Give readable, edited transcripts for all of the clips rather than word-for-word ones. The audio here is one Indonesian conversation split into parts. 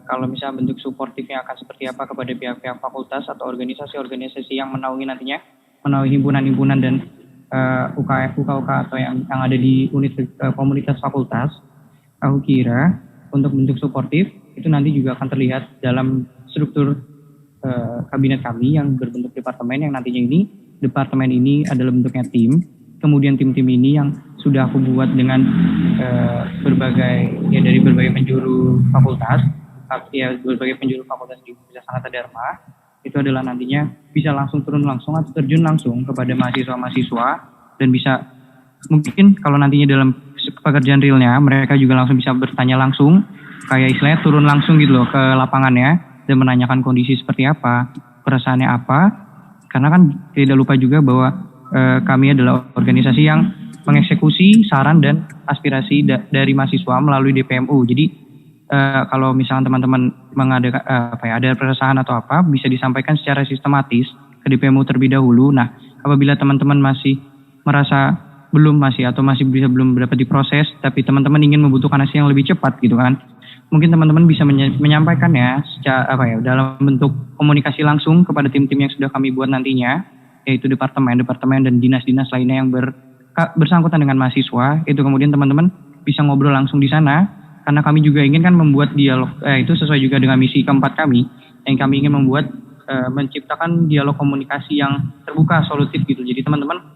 kalau misalnya bentuk suportifnya akan seperti apa kepada pihak-pihak fakultas atau organisasi-organisasi yang menaungi nantinya, menaungi himpunan-himpunan dan UKF, UK atau yang ada di unit komunitas fakultas. Aku kira untuk bentuk suportif itu nanti juga akan terlihat dalam struktur kabinet kami yang berbentuk departemen, yang nantinya ini departemen ini adalah bentuknya tim. Kemudian tim-tim ini yang sudah aku buat dengan dari berbagai penjuru fakultas, ya berbagai penjuru fakultas di Universitas Sanata Dharma, itu adalah nantinya bisa langsung turun langsung atau terjun langsung kepada mahasiswa-mahasiswa dan bisa mungkin kalau nantinya dalam pekerjaan realnya mereka juga langsung bisa bertanya langsung, kayak istilahnya turun langsung gitu loh ke lapangannya dan menanyakan kondisi seperti apa, perasaannya apa, karena kan tidak lupa juga bahwa kami adalah organisasi yang mengeksekusi saran dan aspirasi dari mahasiswa melalui DPMU. Jadi kalau misalnya teman-teman ada perasaan atau apa, bisa disampaikan secara sistematis ke DPMU terlebih dahulu. Nah, apabila teman-teman masih merasa belum belum dapat diproses, tapi teman-teman ingin membutuhkan hasil yang lebih cepat gitu kan, mungkin teman-teman bisa menyampaikannya secara dalam bentuk komunikasi langsung kepada tim-tim yang sudah kami buat nantinya, yaitu departemen dan dinas-dinas lainnya yang bersangkutan dengan mahasiswa. Itu kemudian teman-teman bisa ngobrol langsung di sana, karena kami juga ingin kan membuat dialog itu sesuai juga dengan misi keempat kami, yang kami ingin membuat menciptakan dialog komunikasi yang terbuka, solutif gitu. Jadi teman-teman,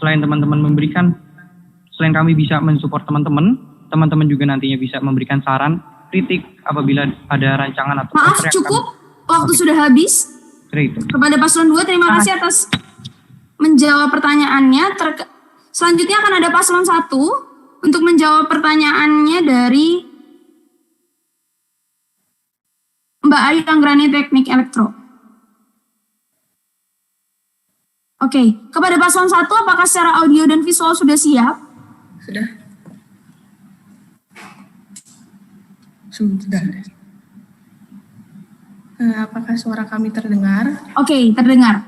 selain kami bisa mensupport teman-teman juga nantinya bisa memberikan saran, kritik apabila ada rancangan atau maaf cukup waktu sudah habis. Kepada paslon 2 terima kasih atas menjawab pertanyaannya. Selanjutnya akan ada paslon 1 untuk menjawab pertanyaannya dari Mbak Ayu Anggrani Teknik Elektro. Oke, kepada paslon 1 apakah secara audio dan visual sudah siap? Sudah. Sudah. Apakah suara kami terdengar? Oke, terdengar.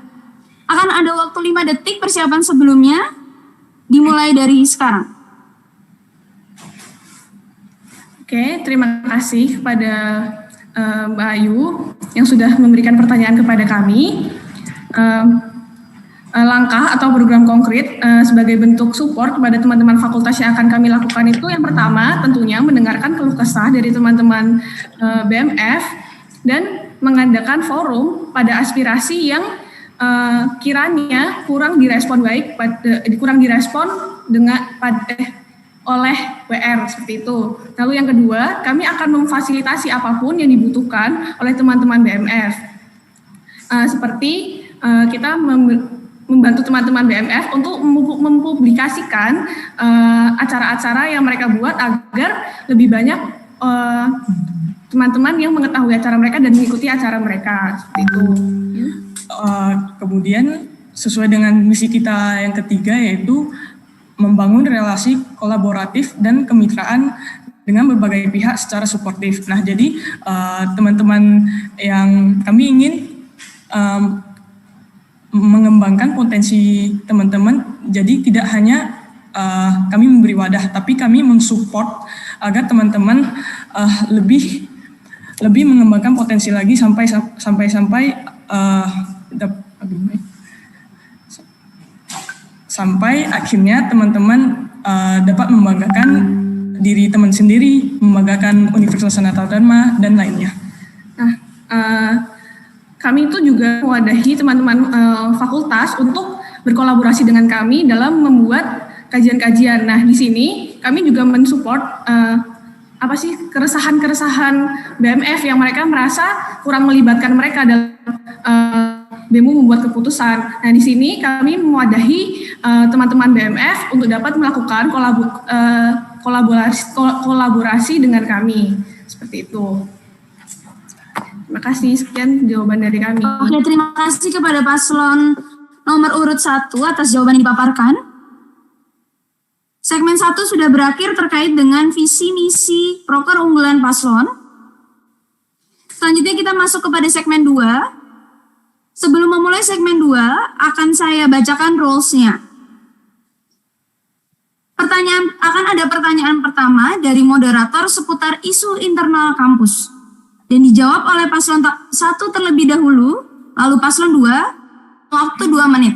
Akan ada waktu 5 detik persiapan sebelumnya, dimulai dari sekarang. Oke, terima kasih kepada Mbak Ayu yang sudah memberikan pertanyaan kepada kami. Langkah atau program konkret sebagai bentuk support kepada teman-teman fakultas yang akan kami lakukan itu yang pertama tentunya mendengarkan keluh kesah dari teman-teman BMF dan mengadakan forum pada aspirasi yang kiranya kurang direspon oleh WR seperti itu. Lalu yang kedua, kami akan memfasilitasi apapun yang dibutuhkan oleh teman-teman BMF. Seperti kita membantu teman-teman BMF untuk mempublikasikan acara-acara yang mereka buat agar lebih banyak teman-teman yang mengetahui acara mereka dan mengikuti acara mereka seperti itu. Kemudian sesuai dengan misi kita yang ketiga, yaitu membangun relasi kolaboratif dan kemitraan dengan berbagai pihak secara suportif. Nah, jadi teman-teman yang kami ingin mengembangkan potensi teman-teman, jadi tidak hanya kami memberi wadah, tapi kami mensupport agar teman-teman lebih mengembangkan potensi lagi sampai akhirnya teman-teman dapat membanggakan diri teman sendiri, membanggakan Universitas Sanata Dharma dan lainnya. Nah, kami itu juga mewadahi teman-teman fakultas untuk berkolaborasi dengan kami dalam membuat kajian-kajian. Nah, di sini kami juga mensupport keresahan-keresahan BMF yang mereka merasa kurang melibatkan mereka dalam BEMU membuat keputusan. Nah, di sini kami mewadahi teman-teman BMF untuk dapat melakukan kolaborasi dengan kami. Seperti itu. Terima kasih, sekian jawaban dari kami. Oke, terima kasih kepada paslon nomor urut 1 atas jawaban yang dipaparkan. Segmen 1 sudah berakhir terkait dengan visi misi proker unggulan paslon. Selanjutnya kita masuk kepada segmen 2. Sebelum memulai segmen 2, akan saya bacakan rules-nya. Akan ada pertanyaan pertama dari moderator seputar isu internal kampus. dan dijawab oleh paslon 1 terlebih dahulu, lalu paslon 2, waktu 2 menit.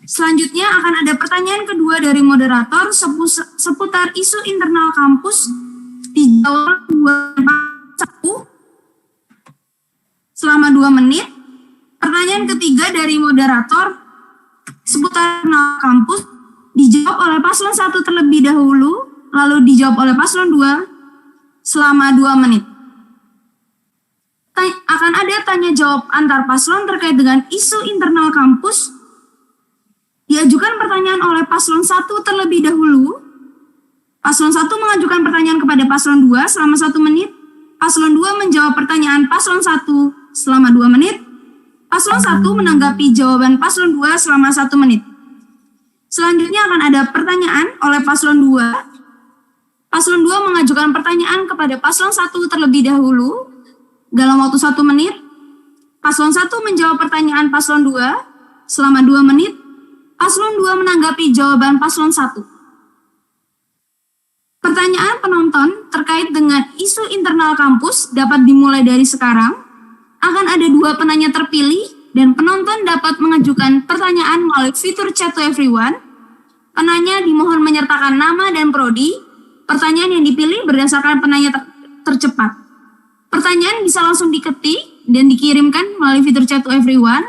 Selanjutnya akan ada pertanyaan kedua dari moderator seputar isu internal kampus, dijawab 1 selama 2 menit. Pertanyaan ketiga dari moderator seputar internal kampus, dijawab oleh paslon 1 terlebih dahulu, lalu dijawab oleh paslon 2 selama 2 menit. Akan ada tanya jawab antar paslon terkait dengan isu internal kampus. Diajukan pertanyaan oleh paslon 1 terlebih dahulu. Paslon 1 mengajukan pertanyaan kepada paslon 2 selama 1 menit. Paslon 2 menjawab pertanyaan paslon 1 selama 2 menit. Paslon 1 menanggapi jawaban paslon 2 selama 1 menit. Selanjutnya akan ada pertanyaan oleh paslon 2. Paslon 2 mengajukan pertanyaan kepada paslon 1 terlebih dahulu dalam waktu 1 menit. Paslon 1 menjawab pertanyaan paslon 2 selama 2 menit. Paslon 2 menanggapi jawaban paslon 1. Pertanyaan penonton terkait dengan isu internal kampus dapat dimulai dari sekarang. Akan ada 2 penanya terpilih dan penonton dapat mengajukan pertanyaan melalui fitur chat to everyone. Penanya dimohon menyertakan nama dan prodi. Pertanyaan yang dipilih berdasarkan penanya tercepat. Pertanyaan bisa langsung diketik dan dikirimkan melalui fitur chat to everyone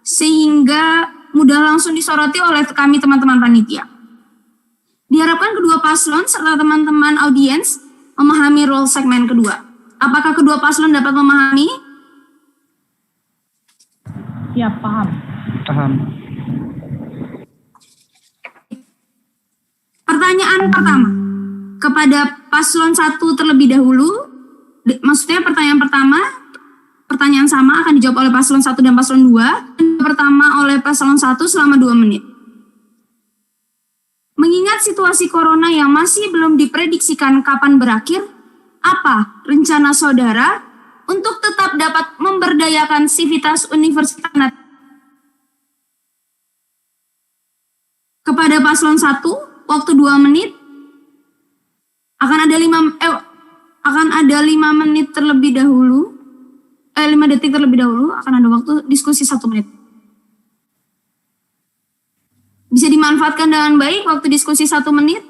sehingga mudah langsung disoroti oleh kami teman-teman panitia. Diharapkan kedua paslon serta teman-teman audiens memahami role segmen kedua. Apakah kedua paslon dapat memahami? Ya, paham. Paham. Pertanyaan pertama kepada paslon 1 terlebih dahulu. Maksudnya pertanyaan pertama, pertanyaan sama akan dijawab oleh paslon 1 dan paslon 2. Pertama oleh paslon 1 selama 2 menit. Mengingat situasi corona yang masih belum diprediksikan kapan berakhir, apa rencana saudara untuk tetap dapat memberdayakan sivitas universitas? Kepada paslon 1, waktu 2 menit, akan ada 5 menit terlebih dahulu, 5 detik terlebih dahulu, akan ada waktu diskusi 1 menit. Bisa dimanfaatkan dengan baik waktu diskusi 1 menit.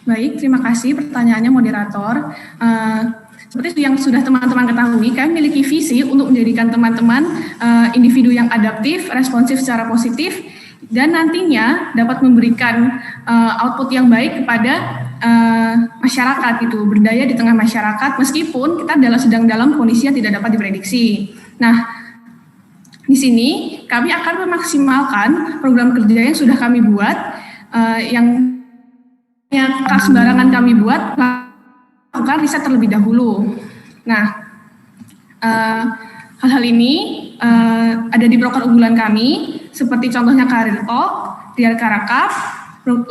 Baik, terima kasih pertanyaannya moderator. Seperti yang sudah teman-teman ketahui, kami memiliki visi untuk menjadikan teman-teman individu yang adaptif, responsif secara positif, dan nantinya dapat memberikan output yang baik kepada masyarakat itu, berdaya di tengah masyarakat meskipun kita sedang dalam kondisi yang tidak dapat diprediksi. Nah, di sini kami akan memaksimalkan program kerja yang sudah kami buat, yang sembarangan kami buat, lakukan riset terlebih dahulu. Nah, hal-hal ini ada di proker unggulan kami, seperti contohnya Career Talk, Dial Karakap,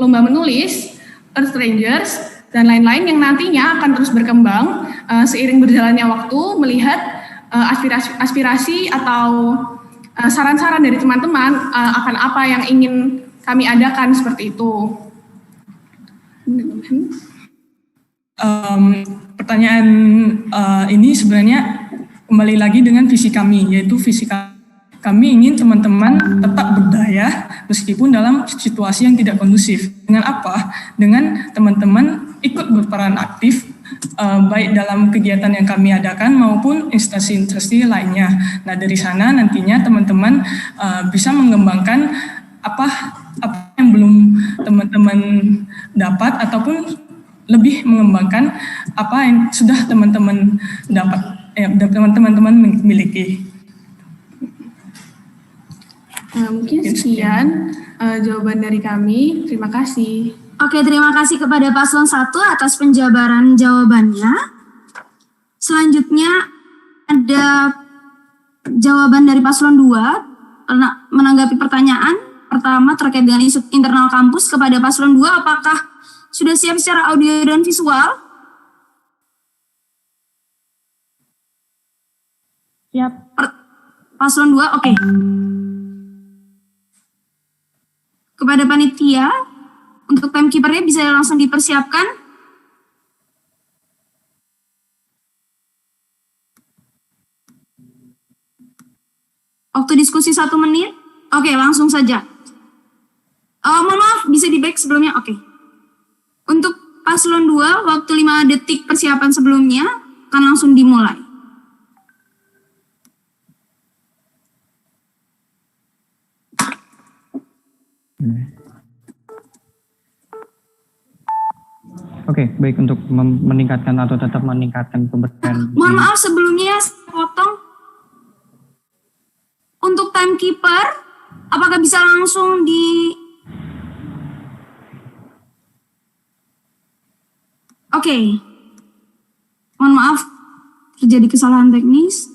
Lomba Menulis, Earth Rangers, dan lain-lain yang nantinya akan terus berkembang seiring berjalannya waktu, melihat aspirasi atau saran-saran dari teman-teman akan apa yang ingin kami adakan seperti itu. Pertanyaan ini sebenarnya kembali lagi dengan visi kami, yaitu visi kami ingin teman-teman tetap berdaya meskipun dalam situasi yang tidak kondusif. Dengan apa? Dengan teman-teman ikut berperan aktif baik dalam kegiatan yang kami adakan maupun instansi-instansi lainnya. Nah, dari sana nantinya teman-teman bisa mengembangkan apa yang belum teman-teman dapat ataupun lebih mengembangkan apa yang sudah teman-teman dapat, teman-teman miliki. Mungkin sekian jawaban dari kami. Terima kasih. Oke, terima kasih kepada Paslon 1 atas penjabaran jawabannya. Selanjutnya ada jawaban dari Paslon 2 menanggapi pertanyaan pertama terkait dengan isu internal kampus kepada Paslon 2. Apakah sudah siap secara audio dan visual? Siap. Paslon 2, oke. Kepada panitia, untuk timekeeper-nya bisa langsung dipersiapkan. Waktu diskusi 1 menit. Oke, langsung saja. Mohon maaf, bisa di-back sebelumnya? Oke. Untuk Paslon 2, waktu 5 detik persiapan sebelumnya akan langsung dimulai. Oke, baik, untuk meningkatkan atau tetap meningkatkan pemberdayaan. Mohon maaf sebelumnya saya potong. Untuk timekeeper, apakah bisa langsung di... Oke. Mohon maaf, terjadi kesalahan teknis.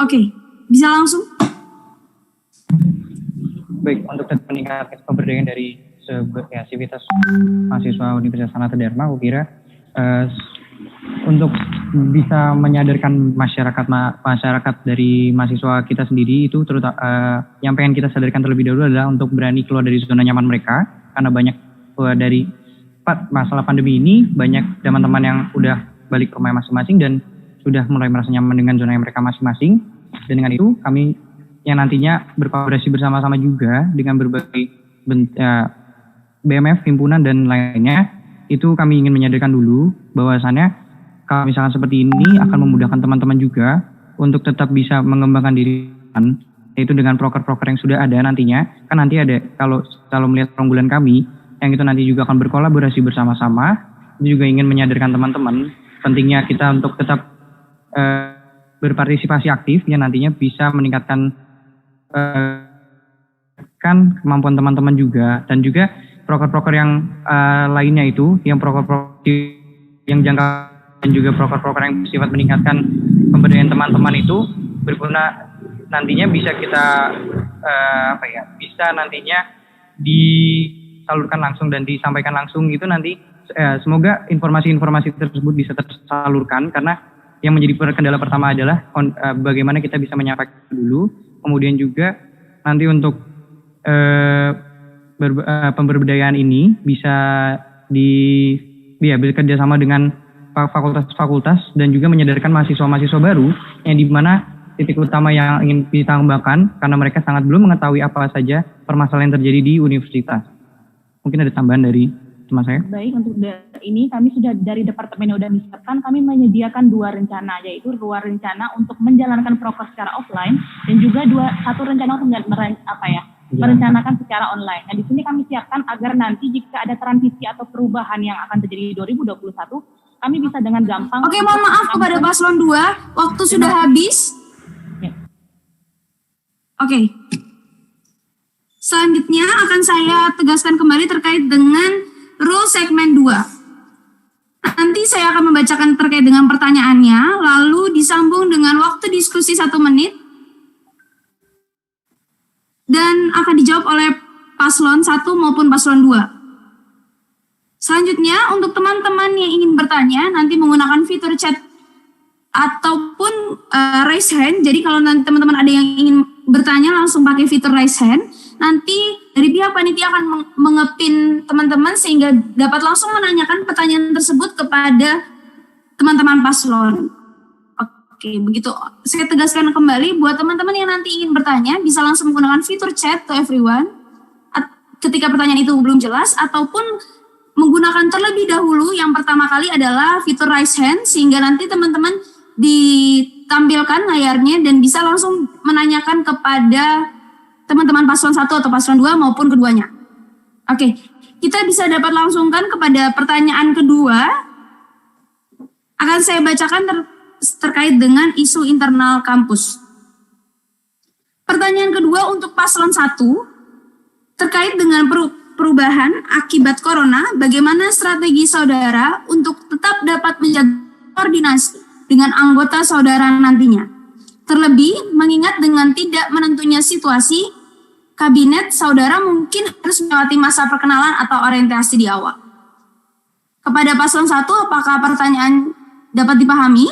Oke, bisa langsung? Baik, untuk meningkatkan pemberdayaan dari aktivitas mahasiswa Universitas Sanata Dharma, aku kira untuk bisa menyadarkan masyarakat dari mahasiswa kita sendiri itu terutama yang pengen kita sadarkan terlebih dahulu adalah untuk berani keluar dari zona nyaman mereka, karena banyak dari masalah pandemi ini banyak teman-teman yang udah balik ke rumah masing-masing dan sudah mulai merasa nyaman dengan zona yang mereka masing-masing. Dan dengan itu kami yang nantinya berkolaborasi bersama-sama juga dengan berbagai BMF, himpunan dan lainnya, itu kami ingin menyadarkan dulu bahwasannya kalau misalkan seperti ini akan memudahkan teman-teman juga untuk tetap bisa mengembangkan diri, yaitu dengan proker-proker yang sudah ada nantinya. Kan nanti ada, kalau melihat unggulan kami yang itu nanti juga akan berkolaborasi bersama-sama, itu juga ingin menyadarkan teman-teman pentingnya kita untuk tetap berpartisipasi aktif yang nantinya bisa meningkatkan kemampuan teman-teman juga, dan juga proker-proker yang lainnya itu yang proker-proker yang jangka dan juga proker-proker yang bersifat meningkatkan pemberdayaan teman-teman itu berguna nantinya bisa kita bisa nantinya disalurkan langsung dan disampaikan langsung. Itu nanti semoga informasi-informasi tersebut bisa tersalurkan, karena yang menjadi kendala pertama adalah bagaimana kita bisa menyampaikan dulu, kemudian juga nanti untuk pemberdayaan ini bisa bekerja sama dengan fakultas-fakultas dan juga menyadarkan mahasiswa-mahasiswa baru yang dimana titik utama yang ingin ditambahkan karena mereka sangat belum mengetahui apa saja permasalahan yang terjadi di universitas. Mungkin ada tambahan dari teman saya. Baik, untuk ini kami sudah dari Departemen sudah menyiapkan, kami menyediakan 2 rencana, yaitu 2 rencana untuk menjalankan proker secara offline dan juga 1 rencana untuk merencanakan secara online. Nah, di sini kami siapkan agar nanti jika ada transisi atau perubahan yang akan terjadi di 2021, kami bisa dengan gampang. Oke, mohon maaf kepada Paslon 2, waktu sudah habis. Ya. Oke. Selanjutnya akan saya tegaskan kembali terkait dengan rule segmen 2. Nanti saya akan membacakan terkait dengan pertanyaannya, lalu disambung dengan waktu diskusi 1 menit, dan akan dijawab oleh paslon 1 maupun paslon 2. Selanjutnya, untuk teman-teman yang ingin bertanya, nanti menggunakan fitur chat ataupun raise hand. Jadi kalau nanti teman-teman ada yang ingin bertanya, langsung pakai fitur raise hand. Nanti dari pihak panitia akan mengepin teman-teman sehingga dapat langsung menanyakan pertanyaan tersebut kepada teman-teman paslon. Oke, begitu. Saya tegaskan kembali buat teman-teman yang nanti ingin bertanya, bisa langsung menggunakan fitur chat to everyone ketika pertanyaan itu belum jelas, ataupun menggunakan terlebih dahulu yang pertama kali adalah fitur raise hand, sehingga nanti teman-teman ditampilkan layarnya dan bisa langsung menanyakan kepada teman-teman paslon 1 atau paslon 2 maupun keduanya. Oke, kita bisa dapat langsungkan kepada pertanyaan kedua. Akan saya bacakan terkait dengan isu internal kampus. Pertanyaan kedua untuk paslon 1 terkait dengan perubahan akibat corona, bagaimana strategi saudara untuk tetap dapat menjaga koordinasi dengan anggota saudara nantinya. Terlebih mengingat dengan tidak menentunya situasi, kabinet saudara mungkin harus melewati masa perkenalan atau orientasi di awal. Kepada paslon 1, apakah pertanyaan dapat dipahami?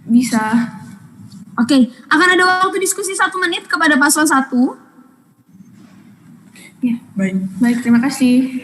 Bisa. Oke, akan ada waktu diskusi 1 menit kepada paslon 1. Ya. Baik. Terima kasih.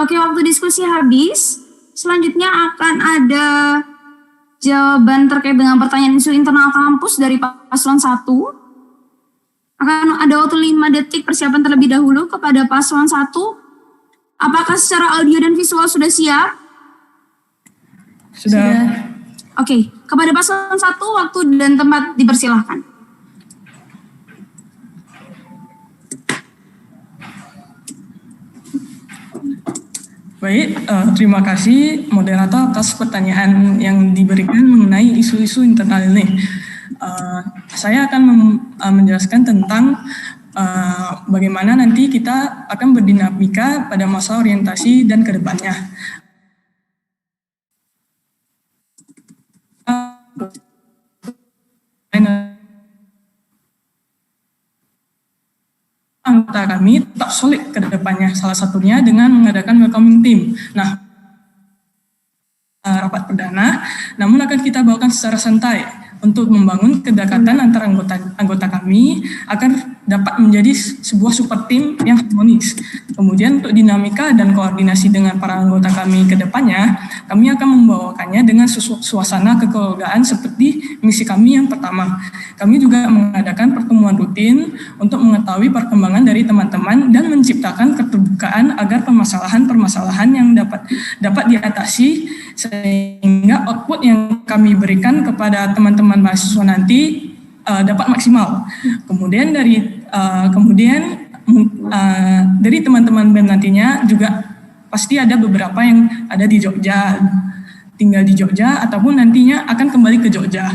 Oke, waktu diskusi habis. Selanjutnya akan ada jawaban terkait dengan pertanyaan isu internal kampus dari paslon 1. Akan ada waktu 5 detik persiapan terlebih dahulu kepada paslon 1. Apakah secara audio dan visual sudah siap? Sudah. Oke, kepada paslon 1 waktu dan tempat dipersilahkan. Baik, terima kasih moderator atas pertanyaan yang diberikan mengenai isu-isu internal ini. Saya akan menjelaskan tentang bagaimana nanti kita akan berdinamika pada masa orientasi dan kedepannya. Anggota kami tetap solid ke depannya, salah satunya dengan mengadakan welcoming team. Nah, rapat perdana, namun akan kita bawakan secara santai untuk membangun kedekatan antara anggota kami agar dapat menjadi sebuah super team yang harmonis. Kemudian untuk dinamika dan koordinasi dengan para anggota kami ke depannya, kami akan membawakannya dengan suasana kekeluargaan seperti misi kami yang pertama. Kami juga mengadakan pertemuan rutin untuk mengetahui perkembangan dari teman-teman dan menciptakan keterbukaan agar permasalahan-permasalahan yang dapat diatasi sehingga output yang kami berikan kepada teman-teman mahasiswa nanti dapat maksimal. Kemudian dari teman-teman BEM nantinya juga pasti ada beberapa yang ada di Jogja, tinggal di Jogja ataupun nantinya akan kembali ke Jogja.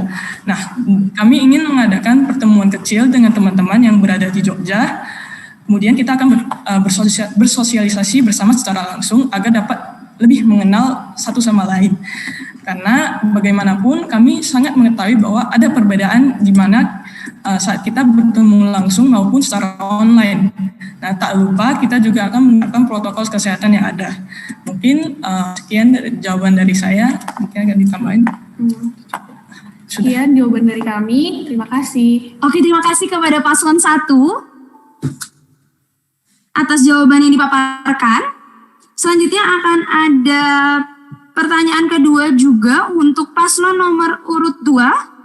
Nah, kami ingin mengadakan pertemuan kecil dengan teman-teman yang berada di Jogja. Kemudian kita akan bersosialisasi bersama secara langsung agar dapat lebih mengenal satu sama lain. Karena bagaimanapun kami sangat mengetahui bahwa ada perbedaan di mana saat kita bertemu langsung maupun secara online. Nah, tak lupa kita juga akan menerapkan protokol kesehatan yang ada. Mungkin sekian jawaban dari saya, mungkin akan ditambahin. Sekian jawaban dari kami, terima kasih. Oke, terima kasih kepada paslon 1 atas jawaban yang dipaparkan. Selanjutnya akan ada pertanyaan kedua juga untuk paslon nomor urut 2.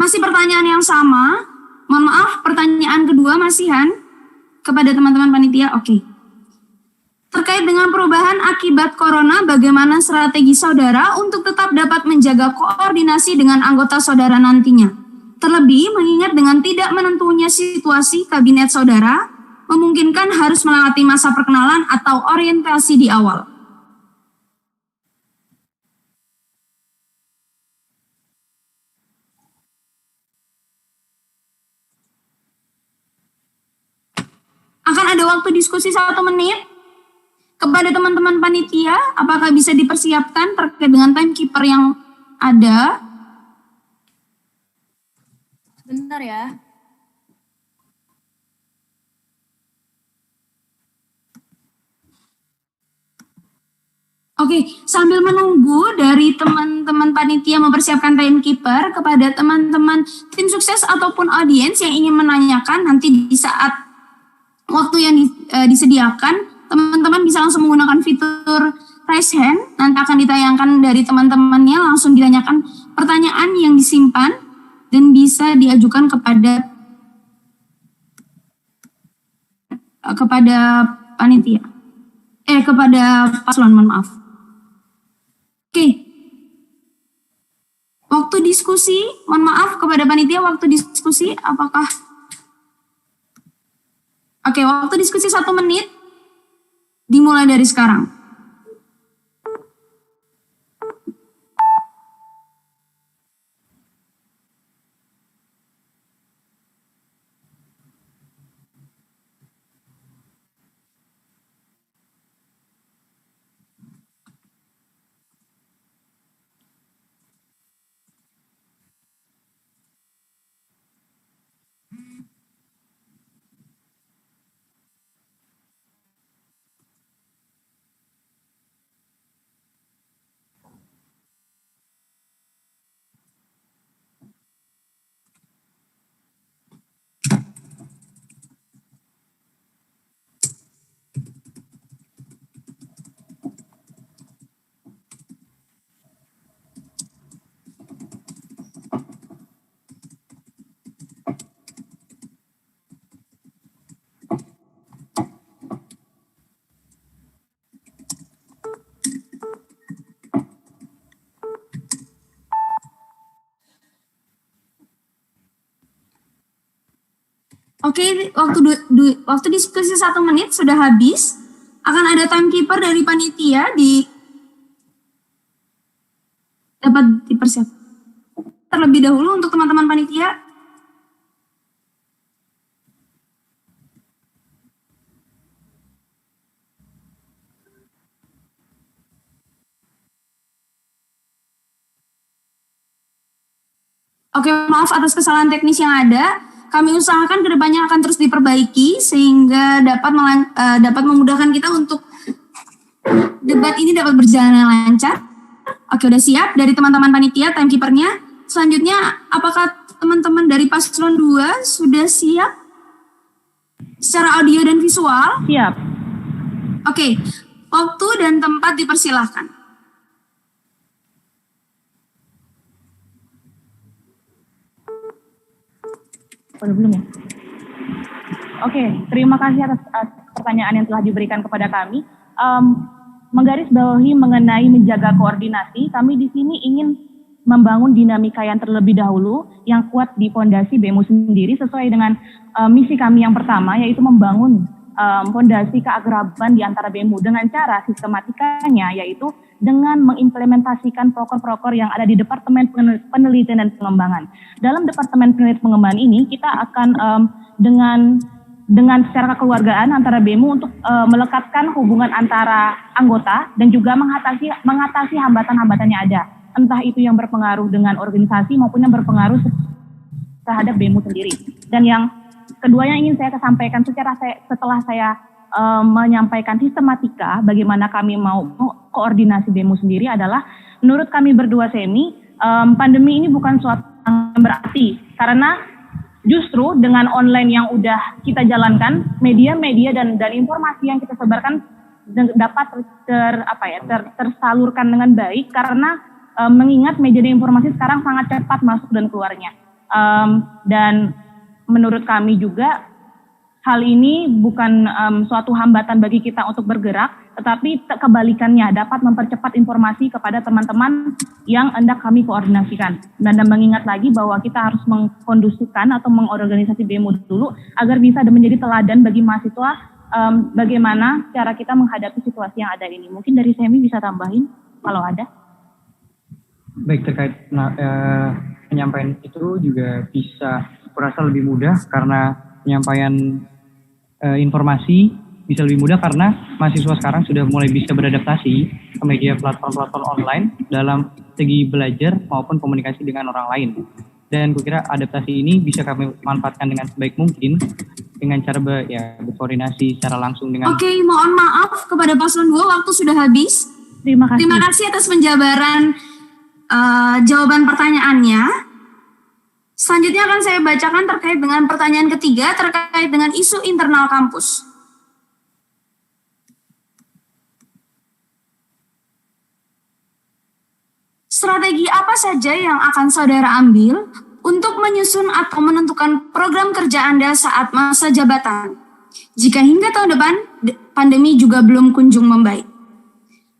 Masih pertanyaan yang sama. Mohon maaf, pertanyaan kedua masihan kepada teman-teman panitia. Oke. Terkait dengan perubahan akibat corona, bagaimana strategi saudara untuk tetap dapat menjaga koordinasi dengan anggota saudara nantinya? Terlebih, mengingat dengan tidak menentunya situasi kabinet saudara, memungkinkan harus melewati masa perkenalan atau orientasi di awal. Akan ada waktu diskusi 1 menit. Kepada teman-teman panitia, apakah bisa dipersiapkan terkait dengan timekeeper yang ada? Bentar ya. Oke, sambil menunggu dari teman-teman panitia mempersiapkan timekeeper, kepada teman-teman tim sukses ataupun audiens yang ingin menanyakan, nanti di saat waktu yang disediakan, teman-teman bisa langsung menggunakan fitur raise hand. Nanti akan ditayangkan dari teman-temannya, langsung ditanyakan pertanyaan yang disimpan dan bisa diajukan kepada panitia. Kepada paslon, mohon maaf. Oke. Waktu diskusi, mohon maaf kepada panitia, waktu diskusi apakah? Oke, waktu diskusi 1 menit dimulai dari sekarang. Oke, waktu diskusi 1 menit sudah habis. Akan ada timekeeper dari panitia dapat dipersiapkan terlebih dahulu untuk teman-teman panitia. Oke, maaf atas kesalahan teknis yang ada. Kami usahakan kedepannya akan terus diperbaiki sehingga dapat memudahkan kita untuk debat ini dapat berjalan dengan lancar. Oke, udah siap dari teman-teman panitia, timekeepernya. Selanjutnya, apakah teman-teman dari paslon 2 sudah siap secara audio dan visual? Siap. Oke, waktu dan tempat dipersilahkan. Udah belum ya? Oke, terima kasih atas pertanyaan yang telah diberikan kepada kami. Menggarisbawahi mengenai menjaga koordinasi, kami di sini ingin membangun dinamika yang terlebih dahulu yang kuat di fondasi BEMU sendiri sesuai dengan misi kami yang pertama, yaitu membangun fondasi keakraban di antara BEMU dengan cara sistematikanya, yaitu dengan mengimplementasikan proker-proker yang ada di Departemen Penelitian dan Pengembangan. Dalam Departemen Penelitian dan Pengembangan ini, kita akan dengan dengan secara kekeluargaan antara BEMU untuk melekatkan hubungan antara anggota dan juga mengatasi hambatan-hambatannya ada. Entah itu yang berpengaruh dengan organisasi maupun yang berpengaruh terhadap BEMU sendiri. Dan yang kedua yang ingin saya sampaikan setelah saya menyampaikan sistematika bagaimana kami mau koordinasi BEMU sendiri adalah menurut kami berdua pandemi ini bukan suatu yang berarti karena justru dengan online yang udah kita jalankan, media-media dan informasi yang kita sebarkan dapat tersalurkan dengan baik karena mengingat media dan informasi sekarang sangat cepat masuk dan keluarnya. Dan menurut kami juga hal ini bukan suatu hambatan bagi kita untuk bergerak, tetapi kebalikannya dapat mempercepat informasi kepada teman-teman yang hendak kami koordinasikan. Dan mengingat lagi bahwa kita harus mengkondusifkan atau mengorganisasi BEMU dulu agar bisa menjadi teladan bagi mahasiswa bagaimana cara kita menghadapi situasi yang ada ini. Mungkin dari Semi bisa tambahin kalau ada. Baik, terkait penyampaian itu juga bisa kurasa lebih mudah karena penyampaian informasi bisa lebih mudah karena mahasiswa sekarang sudah mulai bisa beradaptasi ke media platform-platform online dalam segi belajar maupun komunikasi dengan orang lain. Dan kukira adaptasi ini bisa kami manfaatkan dengan sebaik mungkin dengan cara berkoordinasi secara langsung dengan... Oke, mohon maaf kepada paslon 2, waktu sudah habis. Terima kasih. Terima kasih atas penjabaran jawaban pertanyaannya. Selanjutnya akan saya bacakan terkait dengan pertanyaan ketiga terkait dengan isu internal kampus. Strategi apa saja yang akan saudara ambil untuk menyusun atau menentukan program kerja Anda saat masa jabatan, jika hingga tahun depan pandemi juga belum kunjung membaik?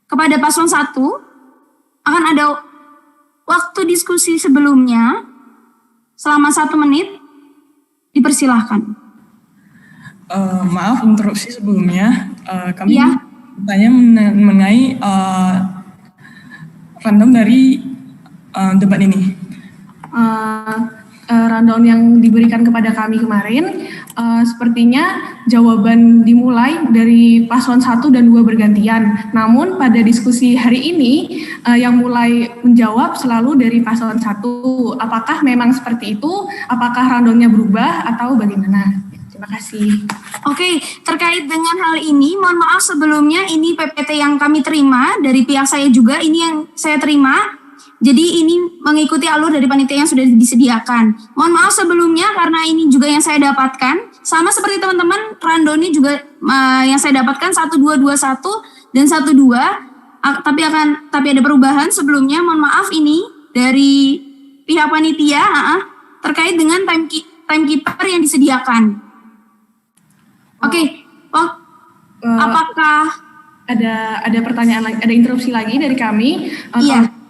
Kepada paslon 1, akan ada waktu diskusi sebelumnya selama 1 menit, dipersilahkan. Maaf interupsi sebelumnya, kami Ya. bertanya mengenai rundown dari debat ini. Rundown yang diberikan kepada kami kemarin, sepertinya jawaban dimulai dari paslon 1 dan 2 bergantian. Namun pada diskusi hari ini yang mulai menjawab selalu dari paslon 1. Apakah memang seperti itu? Apakah rundownnya berubah atau bagaimana? Terima kasih. Oke, terkait dengan hal ini, mohon maaf sebelumnya ini PPT yang kami terima dari pihak saya juga, ini yang saya terima. Jadi ini mengikuti alur dari panitia yang sudah disediakan. Mohon maaf sebelumnya karena ini juga yang saya dapatkan. Sama seperti teman-teman, rundownnya juga yang saya dapatkan 1221 dan 12, tapi ada perubahan sebelumnya. Mohon maaf ini dari pihak panitia terkait dengan timekeeper yang disediakan. Oke. Apakah ada pertanyaan lagi, ada interupsi lagi dari kami? Iya.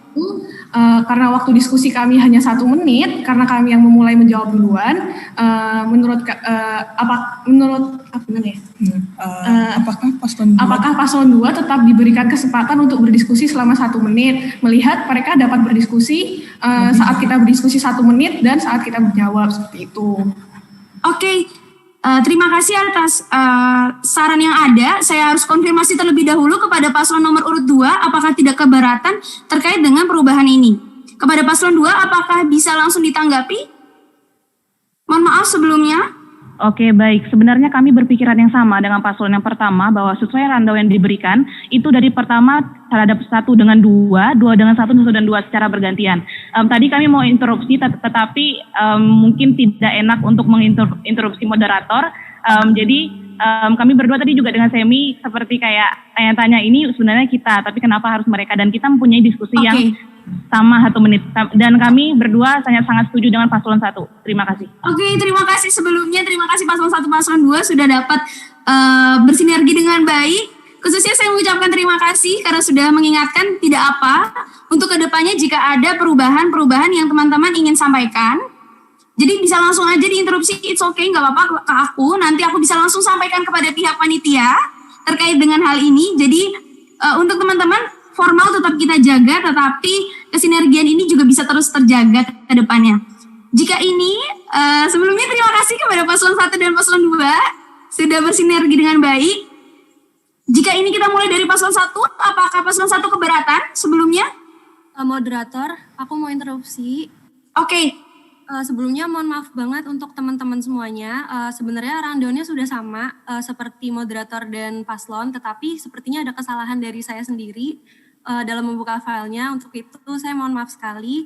Karena waktu diskusi kami hanya 1 menit, karena kami yang memulai menjawab duluan. Apakah paslon 2 tetap diberikan kesempatan untuk berdiskusi selama 1 menit? Melihat mereka dapat berdiskusi saat kita berdiskusi 1 menit dan saat kita menjawab seperti itu. Oke. Terima kasih atas saran yang ada. Saya harus konfirmasi terlebih dahulu kepada paslon nomor urut 2 apakah tidak keberatan terkait dengan perubahan ini. Kepada paslon 2 apakah bisa langsung ditanggapi? Mohon maaf sebelumnya. Oke, baik. Sebenarnya kami berpikiran yang sama dengan paslon yang pertama bahwa sesuai rundown yang diberikan itu dari pertama terhadap 1 dengan 2 dengan 1 dan 2 secara bergantian. Tadi kami mau interupsi tetapi mungkin tidak enak untuk menginterupsi moderator. Jadi kami berdua tadi juga dengan Semi seperti kayak tanya-tanya ini sebenarnya kita, tapi kenapa harus mereka, dan kita mempunyai diskusi yang sama 1 menit. Dan kami berdua sangat setuju dengan paslon 1. Terima kasih. Oke, terima kasih sebelumnya. Terima kasih paslon 1, paslon 2 sudah dapat bersinergi dengan baik. Khususnya saya mengucapkan terima kasih karena sudah mengingatkan tidak apa untuk kedepannya jika ada perubahan-perubahan yang teman-teman ingin sampaikan. Jadi bisa langsung aja diinterupsi, it's okay, nggak apa-apa ke aku. Nanti aku bisa langsung sampaikan kepada pihak panitia terkait dengan hal ini. Jadi untuk teman-teman, formal tetap kita jaga, tetapi kesinergian ini juga bisa terus terjaga ke depannya. Jika ini, sebelumnya terima kasih kepada paslon 1 dan paslon 2 sudah bersinergi dengan baik. Jika ini kita mulai dari paslon 1, apakah paslon 1 keberatan sebelumnya? Moderator, aku mau interupsi. Oke. Sebelumnya mohon maaf banget untuk teman-teman semuanya. Sebenarnya rundown-nya sudah sama seperti moderator dan paslon, tetapi sepertinya ada kesalahan dari saya sendiri dalam membuka filenya. Untuk itu saya mohon maaf sekali.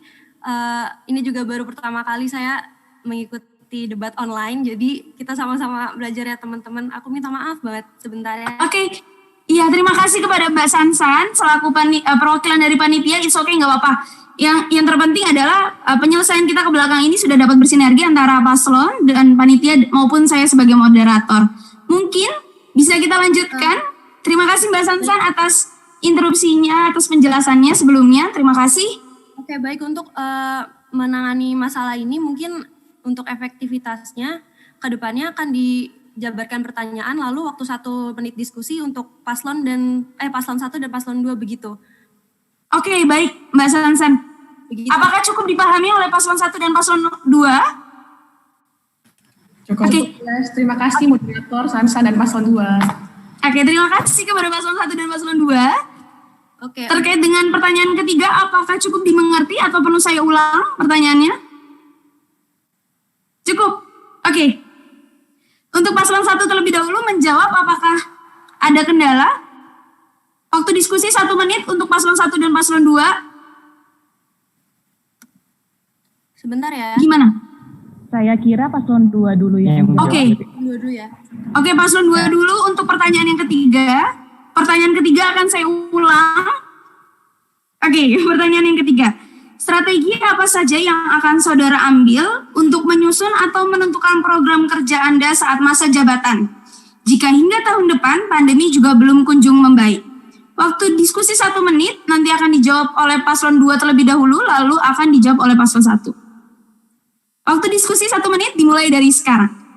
Ini juga baru pertama kali saya mengikuti debat online, jadi kita sama-sama belajar ya teman-teman. Aku minta maaf banget sebentar ya. Oke. Iya, terima kasih kepada Mbak Sansan selaku perwakilan dari panitia. It's okay, nggak apa-apa. Yang terpenting adalah penyelesaian kita ke belakang ini sudah dapat bersinergi antara paslon dan panitia maupun saya sebagai moderator. Mungkin bisa kita lanjutkan. Terima kasih Mbak Sansan atas interupsinya, atas penjelasannya sebelumnya. Terima kasih. Oke, baik, untuk menangani masalah ini mungkin untuk efektivitasnya ke depannya akan dijabarkan pertanyaan lalu waktu 1 menit diskusi untuk paslon 1 dan paslon 2 begitu. Oke, baik Mbak Sansan. Begitu. Apakah cukup dipahami oleh paslon 1 dan paslon 2? Cukup. Oke. Terima kasih moderator Sansan dan paslon 2. Oke, terima kasih kepada paslon 1 dan paslon 2. Oke. Terkait dengan pertanyaan ketiga, apakah cukup dimengerti atau perlu saya ulang pertanyaannya? Cukup. Oke. Untuk paslon 1 terlebih dahulu menjawab apakah ada kendala? Waktu diskusi 1 menit untuk paslon 1 dan paslon 2. Sebentar ya. Gimana? Saya kira paslon 2 dulu ya. Oke. Dulu ya. Oke, paslon 2 dulu untuk pertanyaan yang ketiga. Pertanyaan ketiga akan saya ulang. Oke, pertanyaan yang ketiga. Strategi apa saja yang akan saudara ambil untuk menyusun atau menentukan program kerja Anda saat masa jabatan? Jika hingga tahun depan pandemi juga belum kunjung membaik. Waktu diskusi 1 menit nanti akan dijawab oleh paslon 2 terlebih dahulu, lalu akan dijawab oleh paslon 1. Waktu diskusi 1 menit dimulai dari sekarang.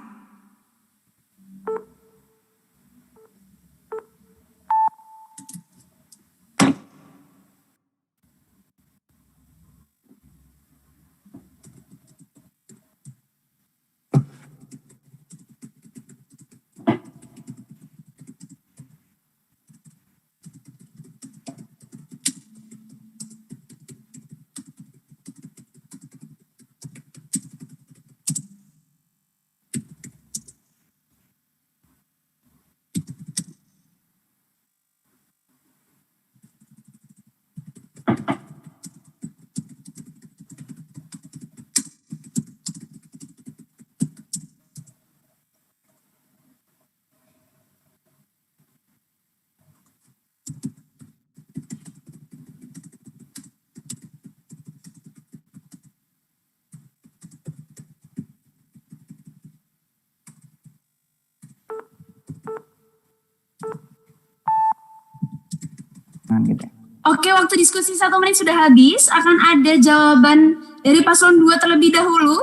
Gitu. Oke, waktu diskusi 1 menit sudah habis. Akan ada jawaban dari paslon 2 terlebih dahulu.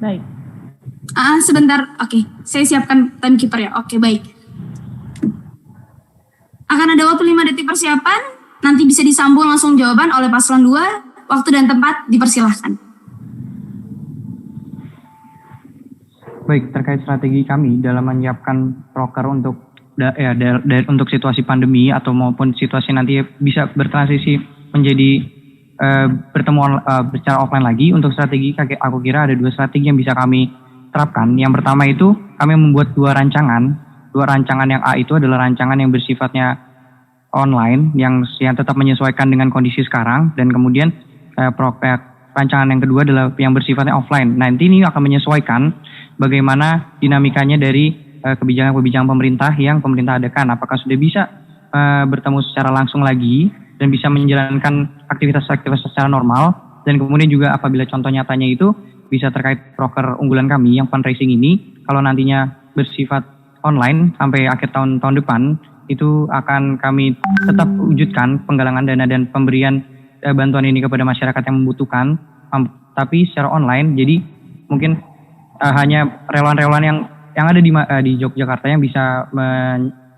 Baik. Sebentar. Oke, saya siapkan timekeeper ya. Oke, baik. Akan ada waktu 5 detik persiapan. Nanti bisa disambung langsung jawaban oleh paslon 2. Waktu dan tempat dipersilahkan. Baik, terkait strategi kami dalam menyiapkan proker untuk untuk situasi pandemi atau maupun situasi nanti bisa bertransisi menjadi bertemu secara offline lagi. Untuk strategi, aku kira ada 2 strategi yang bisa kami terapkan. Yang pertama itu kami membuat 2 rancangan. 2 rancangan yang A itu adalah rancangan yang bersifatnya online yang tetap menyesuaikan dengan kondisi sekarang, dan kemudian rancangan yang kedua adalah yang bersifatnya offline. Nanti ini akan menyesuaikan bagaimana dinamikanya dari kebijakan-kebijakan pemerintah yang pemerintah adakan. Apakah sudah bisa bertemu secara langsung lagi dan bisa menjalankan aktivitas-aktivitas secara normal, dan kemudian juga apabila contoh nyatanya itu bisa terkait proker unggulan kami yang fundraising ini, kalau nantinya bersifat online sampai akhir tahun depan, itu akan kami tetap wujudkan penggalangan dana dan pemberian bantuan ini kepada masyarakat yang membutuhkan, tapi secara online. Jadi mungkin hanya relawan-relawan yang ada di Yogyakarta yang bisa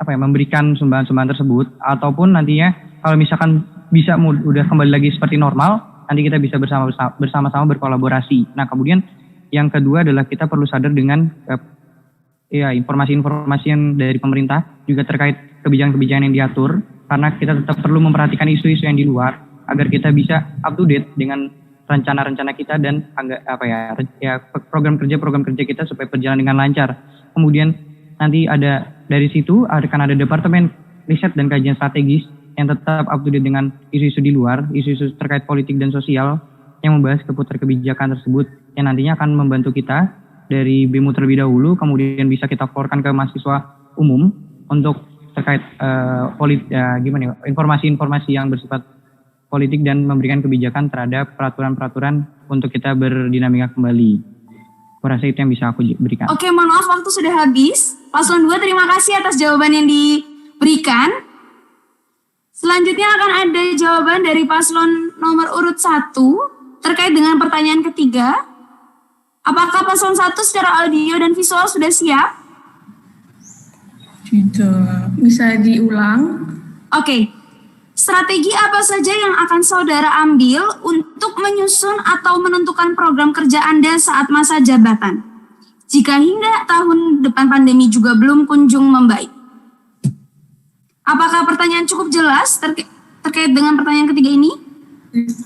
memberikan sumbangan-sumbangan tersebut, ataupun nantinya kalau misalkan bisa udah kembali lagi seperti normal, nanti kita bisa bersama-sama berkolaborasi. Nah, kemudian yang kedua adalah kita perlu sadar dengan ya informasi-informasi yang dari pemerintah juga terkait kebijakan-kebijakan yang diatur, karena kita tetap perlu memperhatikan isu-isu yang di luar agar kita bisa up to date dengan rencana-rencana kita dan program kerja kita supaya berjalan dengan lancar. Kemudian nanti ada dari situ akan ada departemen riset dan kajian strategis yang tetap up to date dengan isu-isu di luar, isu-isu terkait politik dan sosial yang membahas keputar kebijakan tersebut yang nantinya akan membantu kita dari BEMU terlebih dahulu, kemudian bisa kita forwardkan ke mahasiswa umum untuk terkait informasi-informasi yang bersifat politik dan memberikan kebijakan terhadap peraturan-peraturan untuk kita berdinamika kembali. Aku rasa itu yang bisa aku berikan. Oke, mohon maaf waktu sudah habis. Paslon 2 terima kasih atas jawaban yang diberikan. Selanjutnya akan ada jawaban dari paslon nomor urut 1 terkait dengan pertanyaan ketiga. Apakah paslon 1 secara audio dan visual sudah siap? Tidak. Bisa diulang? Oke. Strategi apa saja yang akan saudara ambil untuk menyusun atau menentukan program kerja Anda saat masa jabatan? Jika hingga tahun depan pandemi juga belum kunjung membaik. Apakah pertanyaan cukup jelas terkait dengan pertanyaan ketiga ini?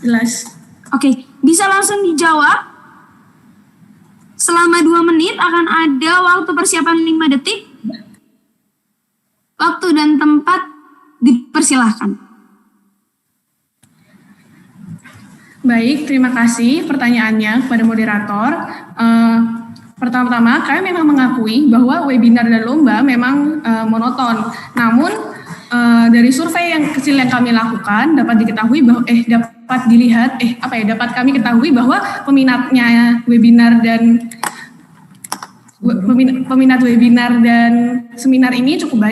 Jelas. Oke, bisa langsung dijawab. Selama 2 menit akan ada waktu persiapan 5 detik. Waktu dan tempat dipersilahkan. Baik, terima kasih pertanyaannya kepada moderator. Pertama-tama, kami memang mengakui bahwa webinar dan lomba memang monoton. Namun, dari survei yang kecil yang kami lakukan dapat diketahui bahwa dapat kami ketahui bahwa peminatnya webinar dan peminat webinar dan seminar ini cukup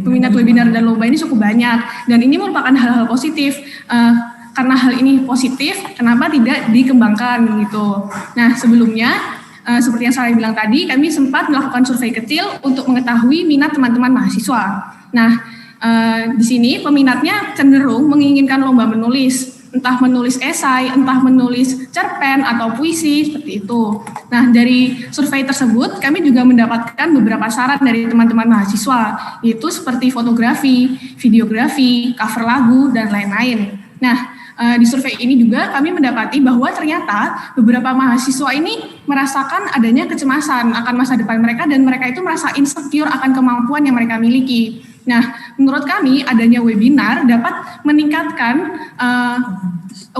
peminat webinar dan lomba ini cukup banyak, dan ini merupakan hal-hal positif. Karena hal ini positif, kenapa tidak dikembangkan gitu. Nah, sebelumnya seperti yang saya bilang tadi, kami sempat melakukan survei kecil untuk mengetahui minat teman-teman mahasiswa. Nah, di sini peminatnya cenderung menginginkan lomba menulis, entah menulis esai, entah menulis cerpen atau puisi, seperti itu. Nah, dari survei tersebut kami juga mendapatkan beberapa saran dari teman-teman mahasiswa, yaitu seperti fotografi, videografi, cover lagu, dan lain-lain. Nah, di survei ini juga kami mendapati bahwa ternyata beberapa mahasiswa ini merasakan adanya kecemasan akan masa depan mereka, dan mereka itu merasa insecure akan kemampuan yang mereka miliki. Nah, menurut kami adanya webinar dapat meningkatkan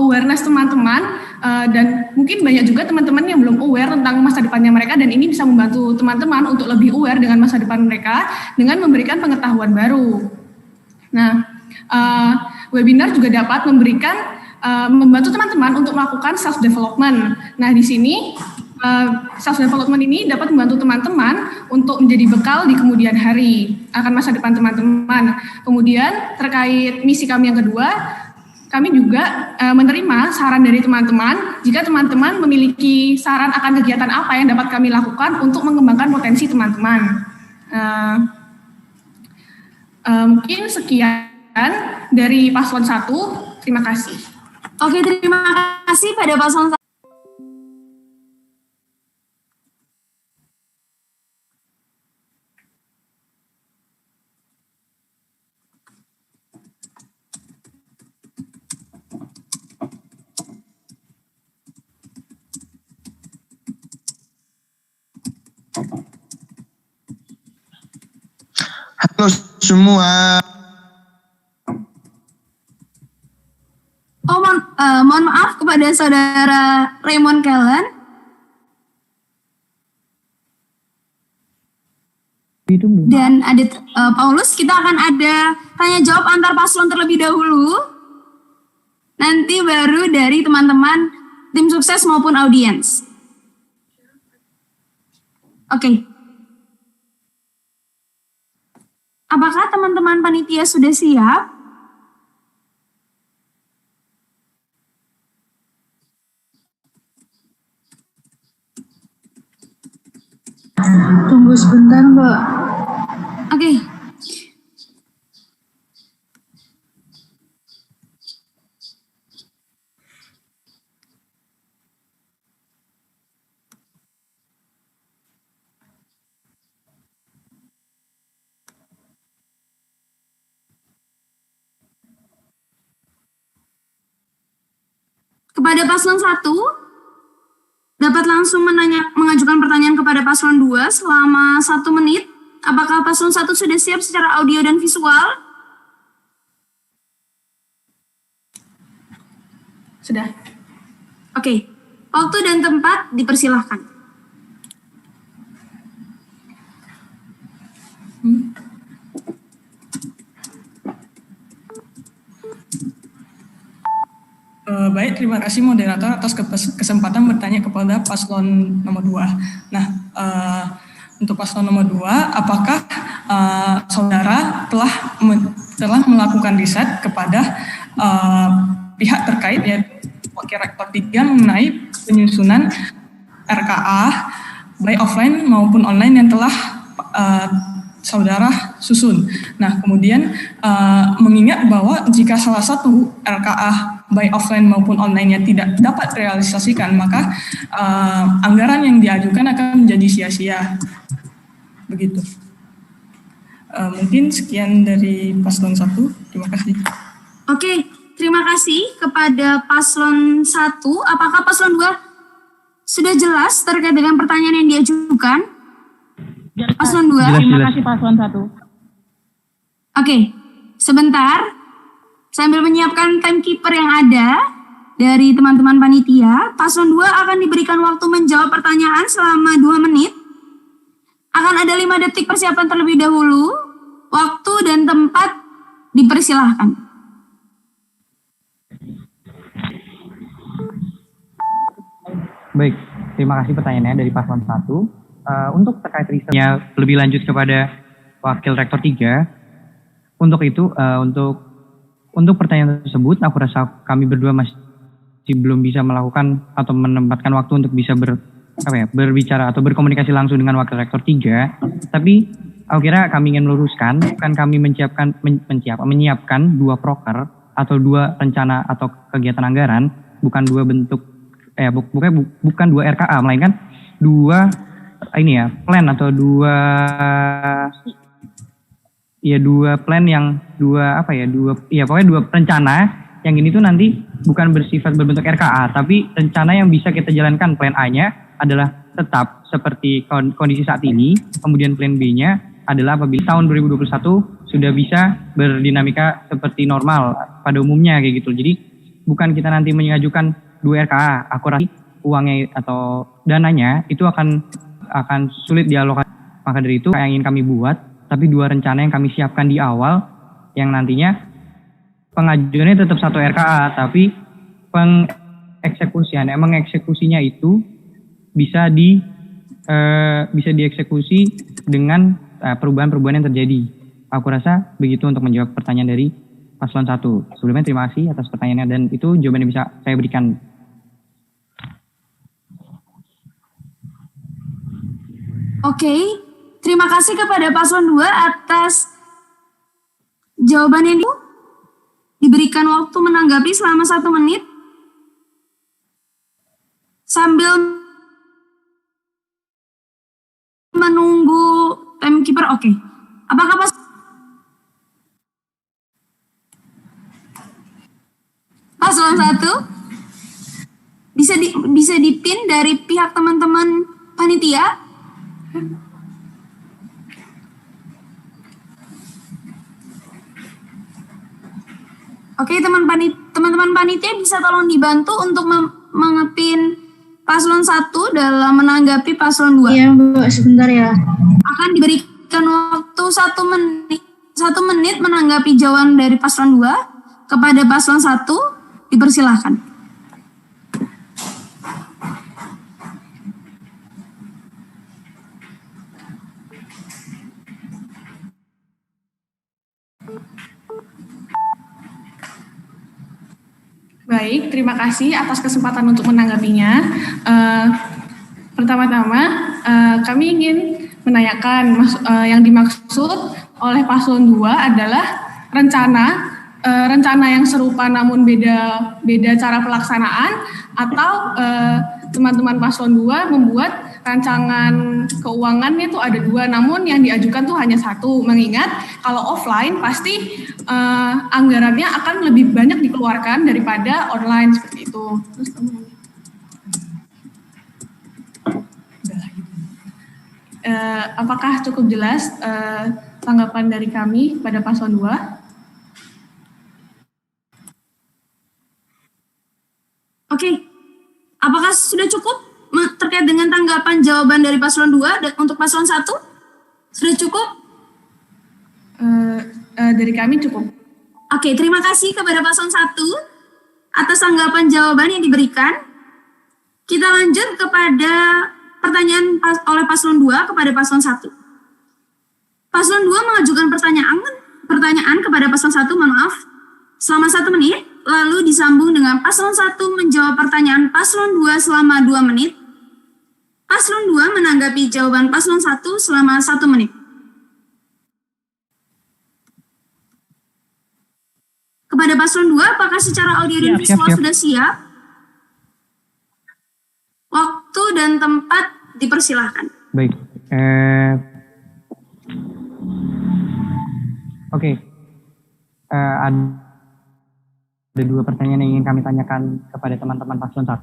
awareness teman-teman, dan mungkin banyak juga teman-teman yang belum aware tentang masa depannya mereka, dan ini bisa membantu teman-teman untuk lebih aware dengan masa depan mereka dengan memberikan pengetahuan baru. Nah, webinar juga dapat membantu teman-teman untuk melakukan self development. Nah, di sini self development ini dapat membantu teman-teman untuk menjadi bekal di kemudian hari akan masa depan teman-teman. Kemudian terkait misi kami yang kedua, kami juga menerima saran dari teman-teman jika teman-teman memiliki saran akan kegiatan apa yang dapat kami lakukan untuk mengembangkan potensi teman-teman. Mungkin sekian dari paslon 1, terima kasih. Oke, terima kasih pada paslon 1. Halo semua. Mohon maaf kepada saudara Raymond Kellen. Dan ada Paulus, kita akan ada tanya jawab antar paslon terlebih dahulu. Nanti baru dari teman-teman tim sukses maupun audiens. Oke. Apakah teman-teman panitia sudah siap? Tunggu sebentar, Mbak. Oke. Kepada paslon 1, dapat langsung mengajukan pertanyaan kepada paslon 2 selama 1 menit. Apakah paslon 1 sudah siap secara audio dan visual? Sudah. Oke, waktu dan tempat dipersilahkan. Baik, terima kasih moderator atas kesempatan bertanya kepada paslon nomor 2. Nah, untuk paslon nomor 2, apakah saudara telah melakukan riset kepada pihak terkait, yaitu Wakil Rektor 3 mengenai penyusunan RKA baik offline maupun online yang telah saudara susun. Nah, kemudian mengingat bahwa jika salah satu RKA baik offline maupun online-nya tidak dapat realisasikan, maka anggaran yang diajukan akan menjadi sia-sia. Begitu. Mungkin sekian dari paslon 1. Terima kasih. Oke, terima kasih kepada paslon 1. Apakah paslon 2 sudah jelas terkait dengan pertanyaan yang diajukan? Paslon 2. Terima kasih paslon 1. Oke, sebentar. Sambil menyiapkan timekeeper yang ada dari teman-teman panitia, paslon 2 akan diberikan waktu menjawab pertanyaan selama 2 menit. Akan ada 5 detik persiapan terlebih dahulu. Waktu dan tempat dipersilahkan. Baik, terima kasih pertanyaannya dari paslon 1. Untuk terkait risetnya lebih lanjut kepada Wakil Rektor 3, untuk itu, untuk pertanyaan tersebut, aku rasa kami berdua masih belum bisa melakukan atau menempatkan waktu untuk bisa berbicara atau berkomunikasi langsung dengan Wakil Rektor 3. Tapi aku kira kami ingin meluruskan, bukan kami menyiapkan 2 proker atau 2 rencana atau kegiatan anggaran, bukan 2 bentuk, bukan 2 RKA, melainkan 2 plan atau 2 plan yang 2 rencana yang ini tuh nanti bukan bersifat berbentuk RKA, tapi rencana yang bisa kita jalankan. Plan A-nya adalah tetap seperti kondisi saat ini, kemudian plan B-nya adalah apabila tahun 2021 sudah bisa berdinamika seperti normal pada umumnya kayak gitu. Jadi bukan kita nanti mengajukan 2 RKA, akurasi uangnya atau dananya itu akan sulit dialokasi. Maka dari itu yang ingin kami buat, tapi 2 rencana yang kami siapkan di awal, yang nantinya pengajuannya tetap 1 RKA, tapi mengeksekusinya itu bisa dieksekusi dengan perubahan-perubahan yang terjadi. Aku rasa begitu untuk menjawab pertanyaan dari paslon 1. Sebelumnya terima kasih atas pertanyaannya, dan itu jawaban yang bisa saya berikan. Oke, terima kasih kepada paslon 2 atas jawabannya. Diberikan waktu menanggapi selama 1 menit. Sambil menunggu timekeeper, oke. Apakah paslon 1 bisa dipin dari pihak teman-teman panitia? Oke, teman-teman panitia bisa tolong dibantu untuk mengepin paslon 1 dalam menanggapi paslon 2. Iya, Bu, sebentar ya. Akan diberikan waktu 1 menit menanggapi jawaban dari paslon 2 kepada paslon 1. Dipersilahkan. Baik, terima kasih atas kesempatan untuk menanggapinya. Pertama-tama, kami ingin menanyakan yang dimaksud oleh paslon 2 adalah rencana yang serupa namun beda cara pelaksanaan, atau teman-teman paslon 2 membuat rancangan keuangan itu ada 2, namun yang diajukan tuh hanya 1. Mengingat kalau offline pasti anggarannya akan lebih banyak dikeluarkan daripada online seperti itu. Terus apakah cukup jelas tanggapan dari kami pada paslon 2? Oke, apakah sudah cukup terkait dengan tanggapan jawaban dari paslon 2 dan untuk paslon 1? Sudah cukup? Dari kami cukup. Oke, terima kasih kepada paslon 1 atas tanggapan jawaban yang diberikan. Kita lanjut kepada pertanyaan oleh paslon 2 kepada paslon 1. Paslon 2 mengajukan pertanyaan kepada paslon 1, mohon maaf, selama 1 menit, lalu disambung dengan paslon 1 menjawab pertanyaan paslon 2 selama 2 menit. Paslon 2 menanggapi jawaban paslon 1 selama 1 menit. Kepada paslon 2, apakah secara audio dan visual sudah siap? Waktu dan tempat dipersilahkan. Baik. Oke. Ada 2 pertanyaan yang ingin kami tanyakan kepada teman-teman paslon 1.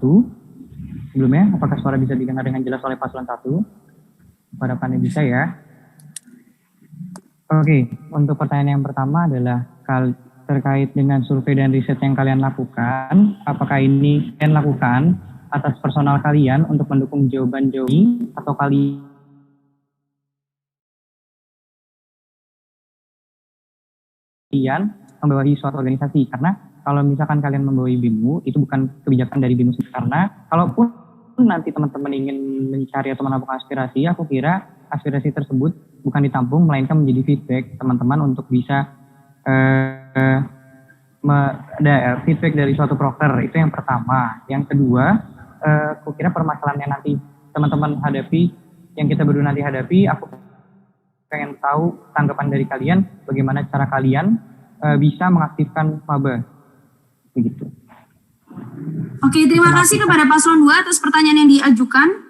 Sebelumnya, apakah suara bisa didengar dengan jelas oleh paslon 1? Harapannya bisa ya. Oke, untuk pertanyaan yang pertama adalah terkait dengan survei dan riset yang kalian lakukan. Apakah ini kalian lakukan atas personal kalian untuk mendukung jawaban-jawaban atau kalian membawahi suatu organisasi? Karena kalau misalkan kalian membawahi BEMU, itu bukan kebijakan dari BEMU sendiri. Karena kalaupun nanti teman-teman ingin mencari atau menampung aspirasi, aku kira aspirasi tersebut bukan ditampung, melainkan menjadi feedback teman-teman untuk bisa feedback dari suatu proker. Itu yang pertama. Yang kedua, aku kira permasalahan yang nanti teman-teman hadapi, yang kita berdua nanti hadapi, aku pengen tahu tanggapan dari kalian, bagaimana cara kalian bisa mengaktifkan maba. Begitu. Oke, terima kasih kepada paslon 2 atas pertanyaan yang diajukan.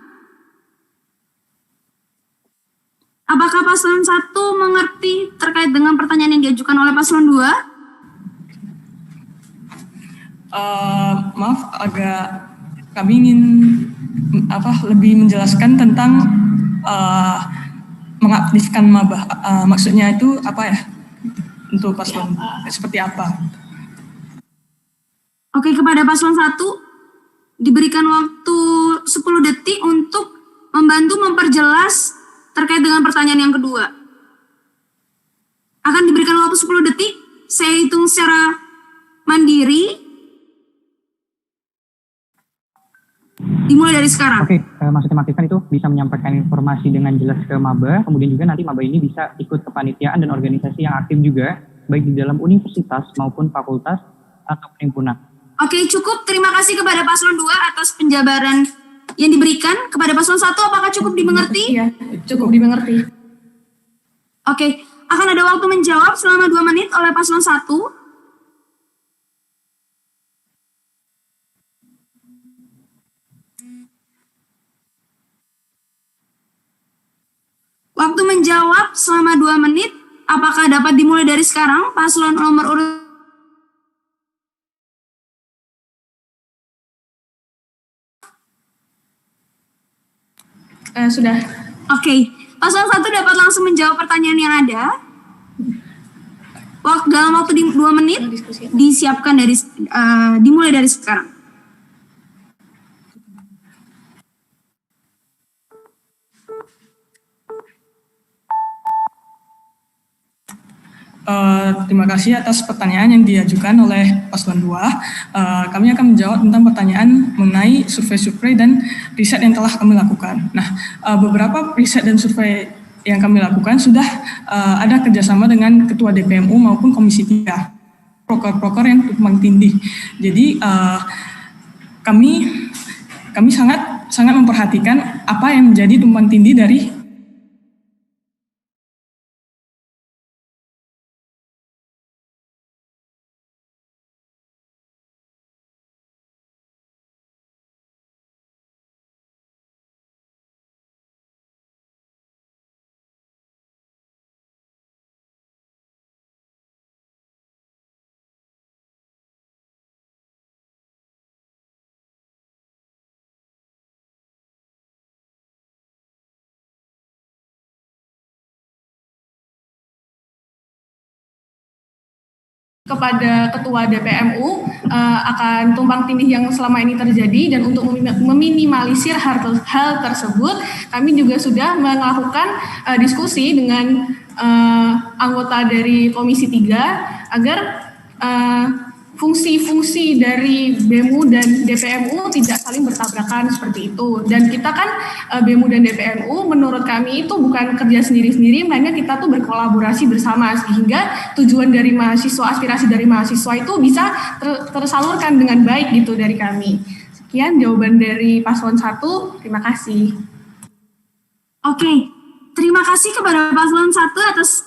Apakah paslon 1 mengerti terkait dengan pertanyaan yang diajukan oleh paslon 2? Maaf, kami ingin lebih menjelaskan tentang mengaktifkan maba. Maksudnya itu apa ya? Untuk paslon seperti apa? Oke, kepada paslon 1 diberikan waktu 10 detik untuk membantu memperjelas terkait dengan pertanyaan yang kedua. Akan diberikan waktu 10 detik, saya hitung secara mandiri. Dimulai dari sekarang. Oke, maksudnya mengaktifkan itu bisa menyampaikan informasi dengan jelas ke maba, kemudian juga nanti maba ini bisa ikut kepanitiaan dan organisasi yang aktif juga, baik di dalam universitas maupun fakultas atau perhimpunan. Oke, cukup. Terima kasih kepada paslon 2 atas penjabaran yang diberikan. Kepada paslon 1, apakah cukup dimengerti? Iya, cukup dimengerti. Oke, akan ada waktu menjawab selama 2 menit oleh paslon 1. Waktu menjawab selama 2 menit, apakah dapat dimulai dari sekarang? Paslon nomor urut Sudah. Oke, paslon 1 dapat langsung menjawab pertanyaan yang ada. Dalam waktu 2 menit disiapkan dimulai dari sekarang. Terima kasih atas pertanyaan yang diajukan oleh paslon 2. Kami akan menjawab tentang pertanyaan mengenai survei-survei dan riset yang telah kami lakukan. Nah, beberapa riset dan survei yang kami lakukan sudah ada kerjasama dengan Ketua DPMU maupun Komisi 3, proker-proker yang tumpang tindih. Jadi kami sangat memperhatikan apa yang menjadi tumpang tindih dari kepada Ketua DPMU akan tumpang tindih yang selama ini terjadi, dan untuk meminimalisir hal tersebut kami juga sudah melakukan diskusi dengan anggota dari Komisi 3 agar fungsi-fungsi dari BEMU dan DPMU tidak saling bertabrakan seperti itu. Dan kita kan BEMU dan DPMU menurut kami itu bukan kerja sendiri-sendiri, melainkan kita tuh berkolaborasi bersama sehingga tujuan dari mahasiswa, aspirasi dari mahasiswa itu bisa tersalurkan dengan baik gitu dari kami. Sekian jawaban dari paslon 1, terima kasih. Oke, terima kasih kepada paslon 1 atas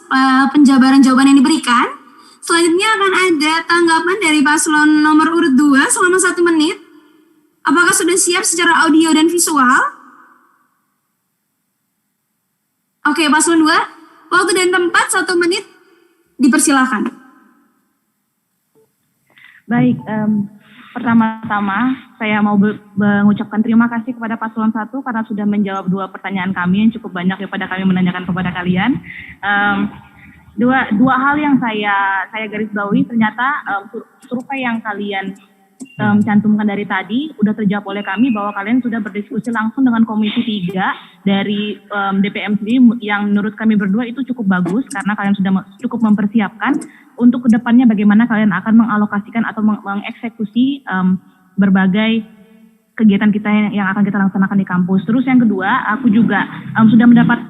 penjabaran jawaban yang diberikan. Selanjutnya akan ada tanggapan dari paslon nomor urut 2 selama 1 menit. Apakah sudah siap secara audio dan visual? Oke, paslon 2, waktu dan tempat 1 menit, dipersilakan. Baik, pertama-tama saya mau mengucapkan terima kasih kepada paslon 1 karena sudah menjawab 2 pertanyaan kami yang cukup banyak daripada kami menanyakan kepada kalian. Dua hal yang saya garis bawahi, ternyata survei yang kalian cantumkan dari tadi udah terjawab oleh kami bahwa kalian sudah berdiskusi langsung dengan Komisi 3 dari DPM sendiri, yang menurut kami berdua itu cukup bagus karena kalian sudah cukup mempersiapkan untuk kedepannya bagaimana kalian akan mengalokasikan atau mengeksekusi berbagai kegiatan kita yang akan kita laksanakan di kampus. Terus yang kedua, aku juga sudah mendapat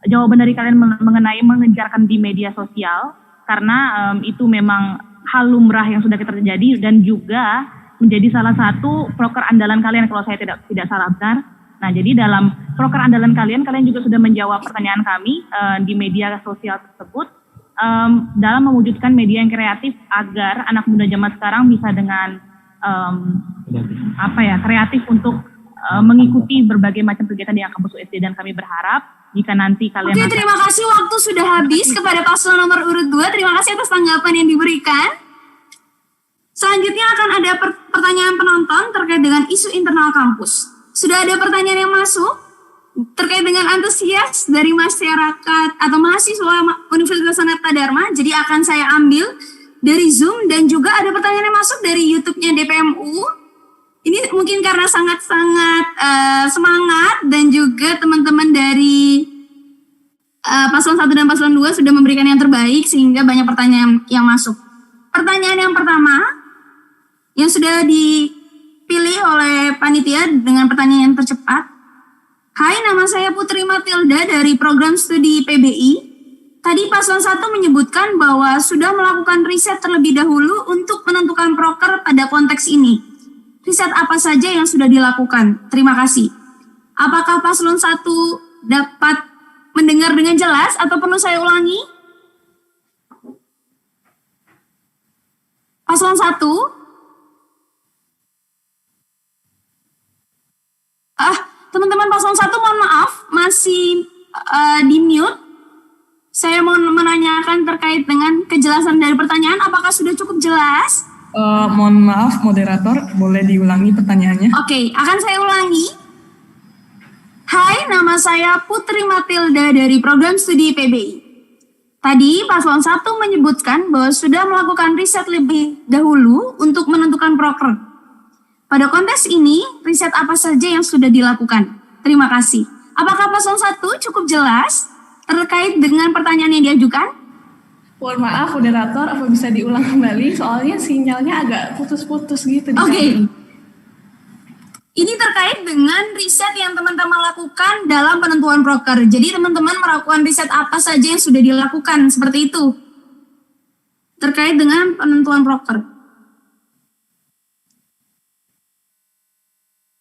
jawaban dari kalian mengenai mengejarkan di media sosial, karena itu memang hal lumrah yang sudah kita terjadi dan juga menjadi salah satu proker andalan kalian kalau saya tidak salah benar. Nah, jadi dalam proker andalan kalian juga sudah menjawab pertanyaan kami di media sosial tersebut dalam mewujudkan media yang kreatif agar anak muda zaman sekarang bisa dengan kreatif untuk mengikuti berbagai macam kegiatan di kampus USD, dan kami berharap jika nanti kalian... Oke, terima kasih, waktu sudah habis kepada paslon nomor urut 2. Terima kasih atas tanggapan yang diberikan. Selanjutnya akan ada pertanyaan penonton terkait dengan isu internal kampus. Sudah ada pertanyaan yang masuk terkait dengan antusias dari masyarakat atau mahasiswa Universitas Sanata Dharma. Jadi akan saya ambil dari Zoom, dan juga ada pertanyaan yang masuk dari YouTube-nya DPMU. Ini mungkin karena sangat-sangat semangat, dan juga teman-teman dari paslon 1 dan paslon 2 sudah memberikan yang terbaik sehingga banyak pertanyaan yang masuk. Pertanyaan yang pertama yang sudah dipilih oleh panitia dengan pertanyaan yang tercepat. Hai, nama saya Putri Matilda dari program studi PBI. Tadi paslon 1 menyebutkan bahwa sudah melakukan riset terlebih dahulu untuk menentukan proker pada konteks ini. Riset apa saja yang sudah dilakukan? Terima kasih. Apakah paslon 1 dapat mendengar dengan jelas atau perlu saya ulangi? Paslon 1? Teman-teman paslon 1 mohon maaf, masih di mute. Saya mau menanyakan terkait dengan kejelasan dari pertanyaan, apakah sudah cukup jelas? Mohon maaf, moderator, boleh diulangi pertanyaannya? Oke, akan saya ulangi. Hai, nama saya Putri Matilda dari program studi PBI. Tadi paslon 1 menyebutkan bahwa sudah melakukan riset lebih dahulu untuk menentukan proker. Pada konteks ini, riset apa saja yang sudah dilakukan? Terima kasih. Apakah paslon 1 cukup jelas terkait dengan pertanyaan yang diajukan? Mohon maaf, moderator, apa bisa diulang kembali? Soalnya sinyalnya agak putus-putus gitu. Oke. Ini terkait dengan riset yang teman-teman lakukan dalam penentuan proker. Jadi teman-teman melakukan riset apa saja yang sudah dilakukan, seperti itu. Terkait dengan penentuan proker.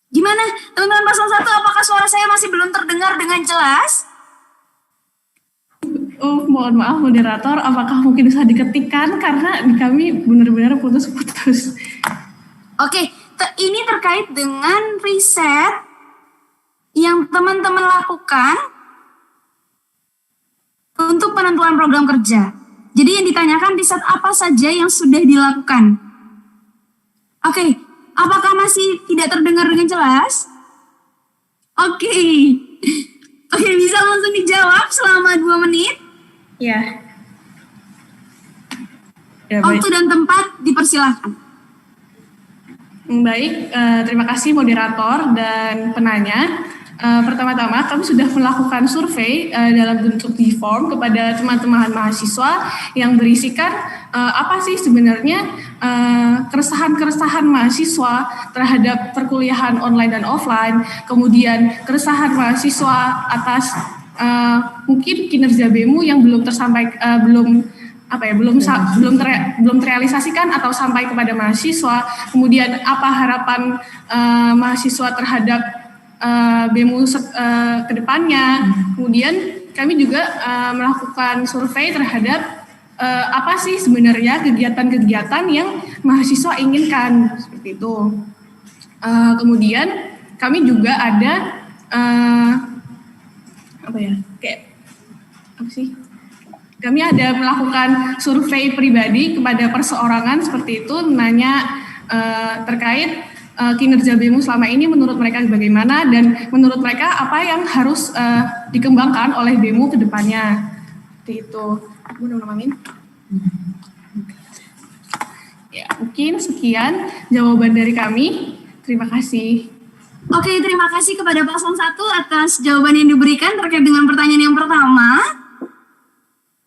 Gimana? Teman-teman paslon 1, apakah suara saya masih belum terdengar dengan jelas? Mohon maaf moderator, apakah mungkin bisa diketikkan karena di kami benar-benar putus-putus. Oke, ini terkait dengan riset yang teman-teman lakukan untuk penentuan program kerja. Jadi yang ditanyakan riset apa saja yang sudah dilakukan. Oke, apakah masih tidak terdengar dengan jelas? Oke, bisa langsung dijawab selama 2 menit. Ya. Ya, baik. Waktu dan tempat dipersilahkan. Baik, terima kasih moderator dan penanya. Pertama-tama kami sudah melakukan survei dalam bentuk di form kepada teman-teman mahasiswa yang berisikan apa sih sebenarnya keresahan-keresahan mahasiswa terhadap perkuliahan online dan offline, kemudian keresahan mahasiswa atas mungkin kinerja BEMU yang belum tersampaikan, belum terrealisasikan atau sampai kepada mahasiswa, kemudian apa harapan mahasiswa terhadap BEMU ke depannya. Kemudian kami juga melakukan survei terhadap apa sih sebenarnya kegiatan-kegiatan yang mahasiswa inginkan, seperti itu. Kemudian kami juga ada kami ada melakukan survei pribadi kepada perseorangan seperti itu, menanya terkait kinerja BEMU selama ini menurut mereka bagaimana dan menurut mereka apa yang harus dikembangkan oleh BEMU ke depannya. Seperti itu. Ya, mungkin sekian jawaban dari kami. Terima kasih. Oke, terima kasih kepada paslon 1 atas jawaban yang diberikan terkait dengan pertanyaan yang pertama.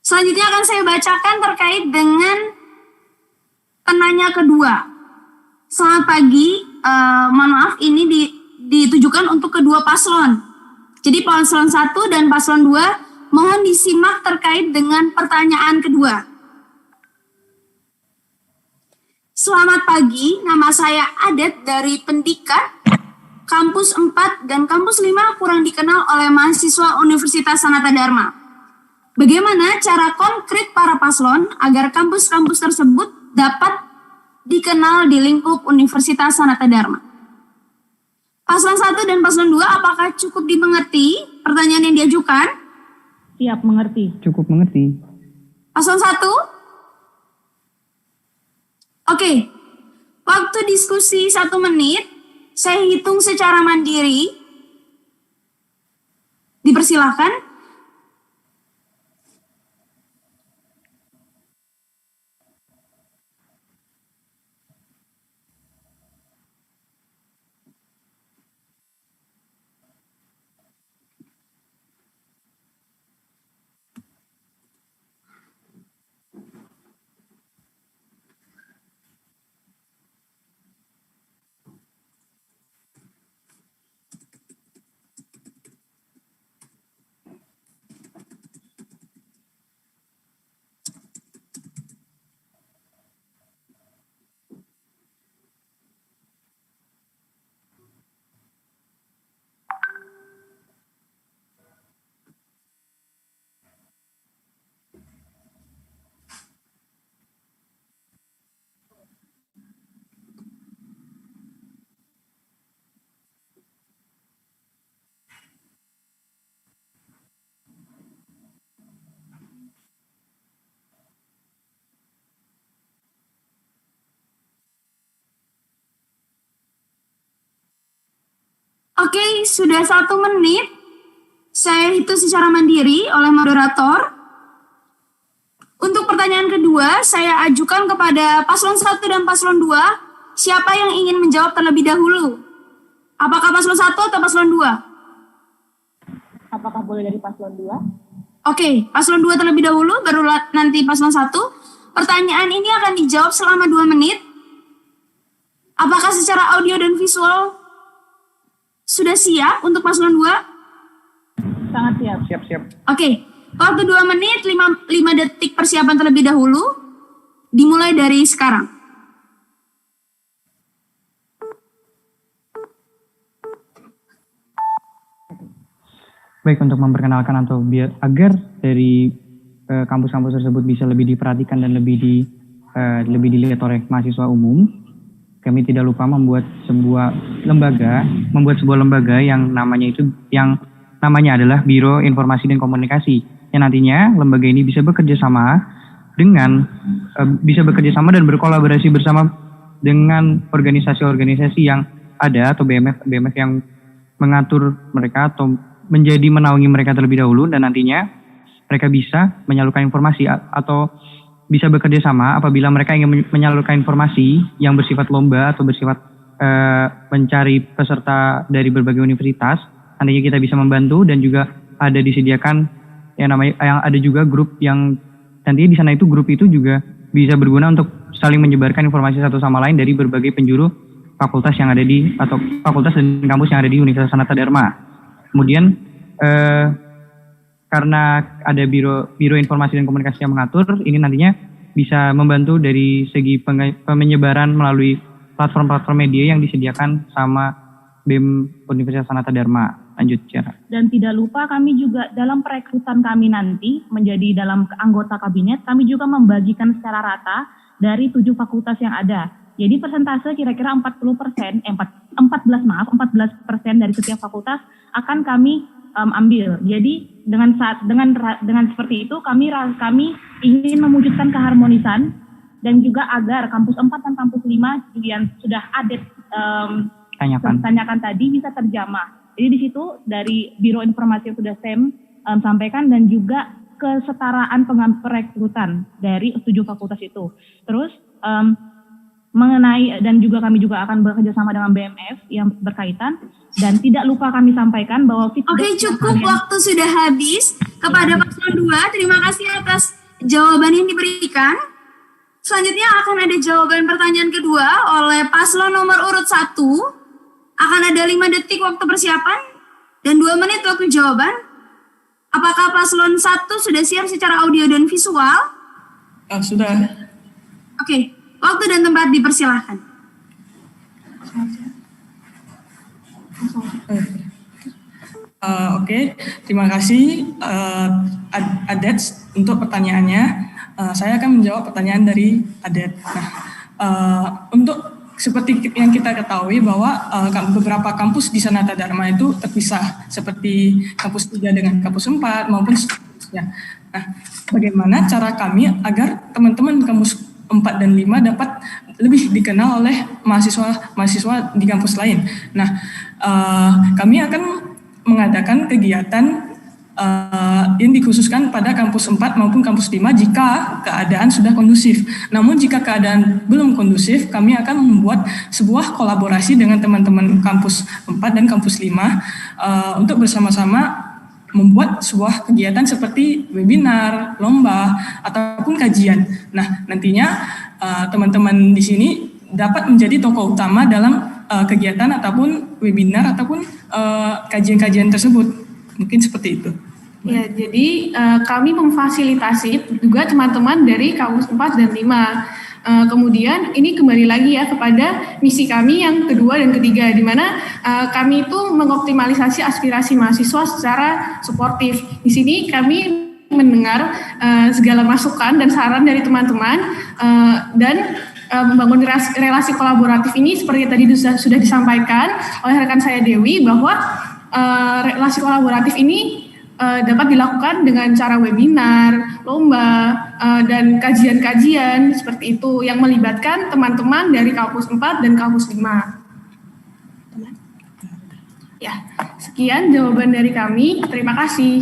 Selanjutnya akan saya bacakan terkait dengan penanya kedua. Selamat pagi. Mohon maaf, ini ditujukan untuk kedua paslon. Jadi paslon 1 dan paslon 2 mohon disimak terkait dengan pertanyaan kedua. Selamat pagi, nama saya Adet dari Pendikat, Kampus 4 dan Kampus 5 kurang dikenal oleh mahasiswa Universitas Sanata Dharma. Bagaimana cara konkret para paslon agar kampus-kampus tersebut dapat dikenal di lingkup Universitas Sanata Dharma? Paslon 1 dan paslon 2, apakah cukup dimengerti pertanyaan yang diajukan? Siap, mengerti. Cukup mengerti. Paslon 1? Oke. Waktu diskusi 1 menit, saya hitung secara mandiri. Dipersilahkan. Oke, sudah 1 menit. Saya hitung secara mandiri oleh moderator. Untuk pertanyaan kedua, saya ajukan kepada paslon 1 dan paslon 2. Siapa yang ingin menjawab terlebih dahulu? Apakah paslon 1 atau paslon 2? Apakah boleh dari paslon 2? Oke, paslon 2 terlebih dahulu, baru nanti paslon 1. Pertanyaan ini akan dijawab selama 2 menit. Apakah secara audio dan visual sudah siap untuk paslon 2? Sangat siap. Siap. Oke, waktu 2 menit, 5 detik persiapan terlebih dahulu. Dimulai dari sekarang. Baik, untuk memperkenalkan atau agar dari kampus-kampus tersebut bisa lebih diperhatikan dan lebih dilihat oleh mahasiswa umum, kami tidak lupa membuat sebuah lembaga yang namanya adalah Biro Informasi dan Komunikasi. Yang nantinya lembaga ini bisa bekerja sama dan berkolaborasi bersama dengan organisasi-organisasi yang ada atau BMF yang mengatur mereka atau menjadi menaungi mereka terlebih dahulu, dan nantinya mereka bisa menyalurkan informasi atau bisa bekerja sama apabila mereka ingin menyalurkan informasi yang bersifat lomba atau bersifat mencari peserta dari berbagai universitas. Nantinya kita bisa membantu dan juga ada disediakan yang ada juga grup yang nantinya di sana itu grup itu juga bisa berguna untuk saling menyebarkan informasi satu sama lain dari berbagai penjuru fakultas yang ada di atau fakultas dan kampus yang ada di Universitas Sanata Dharma. Kemudian karena ada biro informasi dan komunikasi yang mengatur, ini nantinya bisa membantu dari segi penyebaran melalui platform-platform media yang disediakan sama BEM Universitas Sanata Dharma. Lanjut, Ciara. Dan tidak lupa kami juga dalam perekrutan kami nanti menjadi dalam anggota kabinet, kami juga membagikan secara rata dari 7 fakultas yang ada. Jadi persentase kira-kira 14% dari setiap fakultas akan kami ambil. Jadi dengan seperti itu kami ingin mewujudkan keharmonisan dan juga agar kampus 4 dan kampus 5 yang sudah adet tanyakan tadi bisa terjamah. Jadi di situ dari Biro Informasi yang sudah sampaikan dan juga kesetaraan perekrutan dari 7 fakultas itu. Terus mengenai dan juga kami juga akan bekerja sama dengan BMF yang berkaitan dan tidak lupa kami sampaikan bahwa Oke, cukup waktu sudah habis. Kepada paslon 2, terima kasih atas jawaban yang diberikan. Selanjutnya akan ada jawaban pertanyaan kedua oleh paslon nomor urut 1. Akan ada 5 detik waktu persiapan dan 2 menit waktu jawaban. Apakah paslon 1 sudah siap secara audio dan visual? Sudah. Oke, waktu dan tempat dipersilahkan. Oke, terima kasih Adet untuk pertanyaannya. Saya akan menjawab pertanyaan dari Adet. Nah, untuk seperti yang kita ketahui bahwa beberapa kampus di Sanata Dharma itu terpisah seperti kampus 3 dengan kampus 4 maupun seterusnya. Nah, bagaimana cara kami agar teman-teman kampus 4 dan 5 dapat lebih dikenal oleh mahasiswa di kampus lain. Nah, kami akan mengadakan kegiatan yang dikhususkan pada kampus 4 maupun kampus 5 jika keadaan sudah kondusif. Namun jika keadaan belum kondusif, kami akan membuat sebuah kolaborasi dengan teman-teman kampus 4 dan kampus 5 untuk bersama-sama membuat sebuah kegiatan seperti webinar, lomba, ataupun kajian. Nah, nantinya teman-teman di sini dapat menjadi tokoh utama dalam kegiatan ataupun webinar ataupun kajian-kajian tersebut. Mungkin seperti itu. Ya, jadi kami memfasilitasi juga teman-teman dari kampus 4 dan 5. Kemudian ini kembali lagi ya kepada misi kami yang kedua dan ketiga, di mana kami itu mengoptimalisasi aspirasi mahasiswa secara suportif. Di sini kami mendengar segala masukan dan saran dari teman-teman dan membangun relasi kolaboratif ini seperti tadi sudah disampaikan oleh rekan saya Dewi bahwa relasi kolaboratif ini dapat dilakukan dengan cara webinar, lomba, dan kajian-kajian seperti itu yang melibatkan teman-teman dari kampus 4 dan kampus 5. Ya, sekian jawaban dari kami. Terima kasih.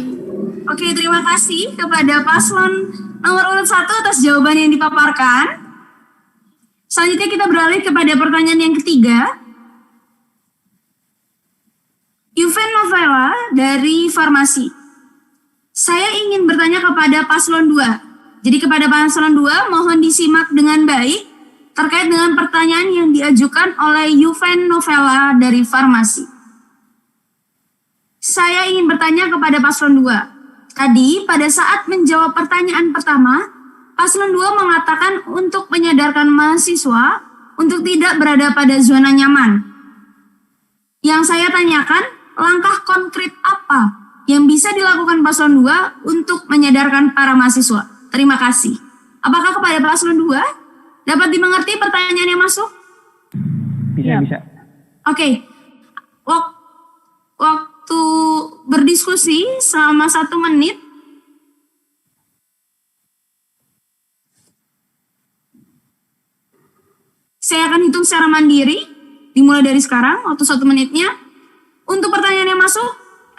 Oke, terima kasih kepada paslon nomor urut 1 atas jawaban yang dipaparkan. Selanjutnya kita beralih kepada pertanyaan yang ketiga. Yuven Novella dari Farmasi. Saya ingin bertanya kepada paslon 2. Jadi kepada paslon 2 mohon disimak dengan baik terkait dengan pertanyaan yang diajukan oleh Yuven Novella dari Farmasi. Saya ingin bertanya kepada paslon 2. Tadi pada saat menjawab pertanyaan pertama, paslon 2 mengatakan untuk menyadarkan mahasiswa untuk tidak berada pada zona nyaman. Yang saya tanyakan, langkah konkret apa yang bisa dilakukan paslon 2 untuk menyadarkan para mahasiswa? Terima kasih. Apakah kepada paslon 2 dapat dimengerti pertanyaan yang masuk? Bisa. Oke. Waktu berdiskusi selama 1 menit. Saya akan hitung secara mandiri, dimulai dari sekarang, waktu 1 menitnya. Untuk pertanyaan yang masuk,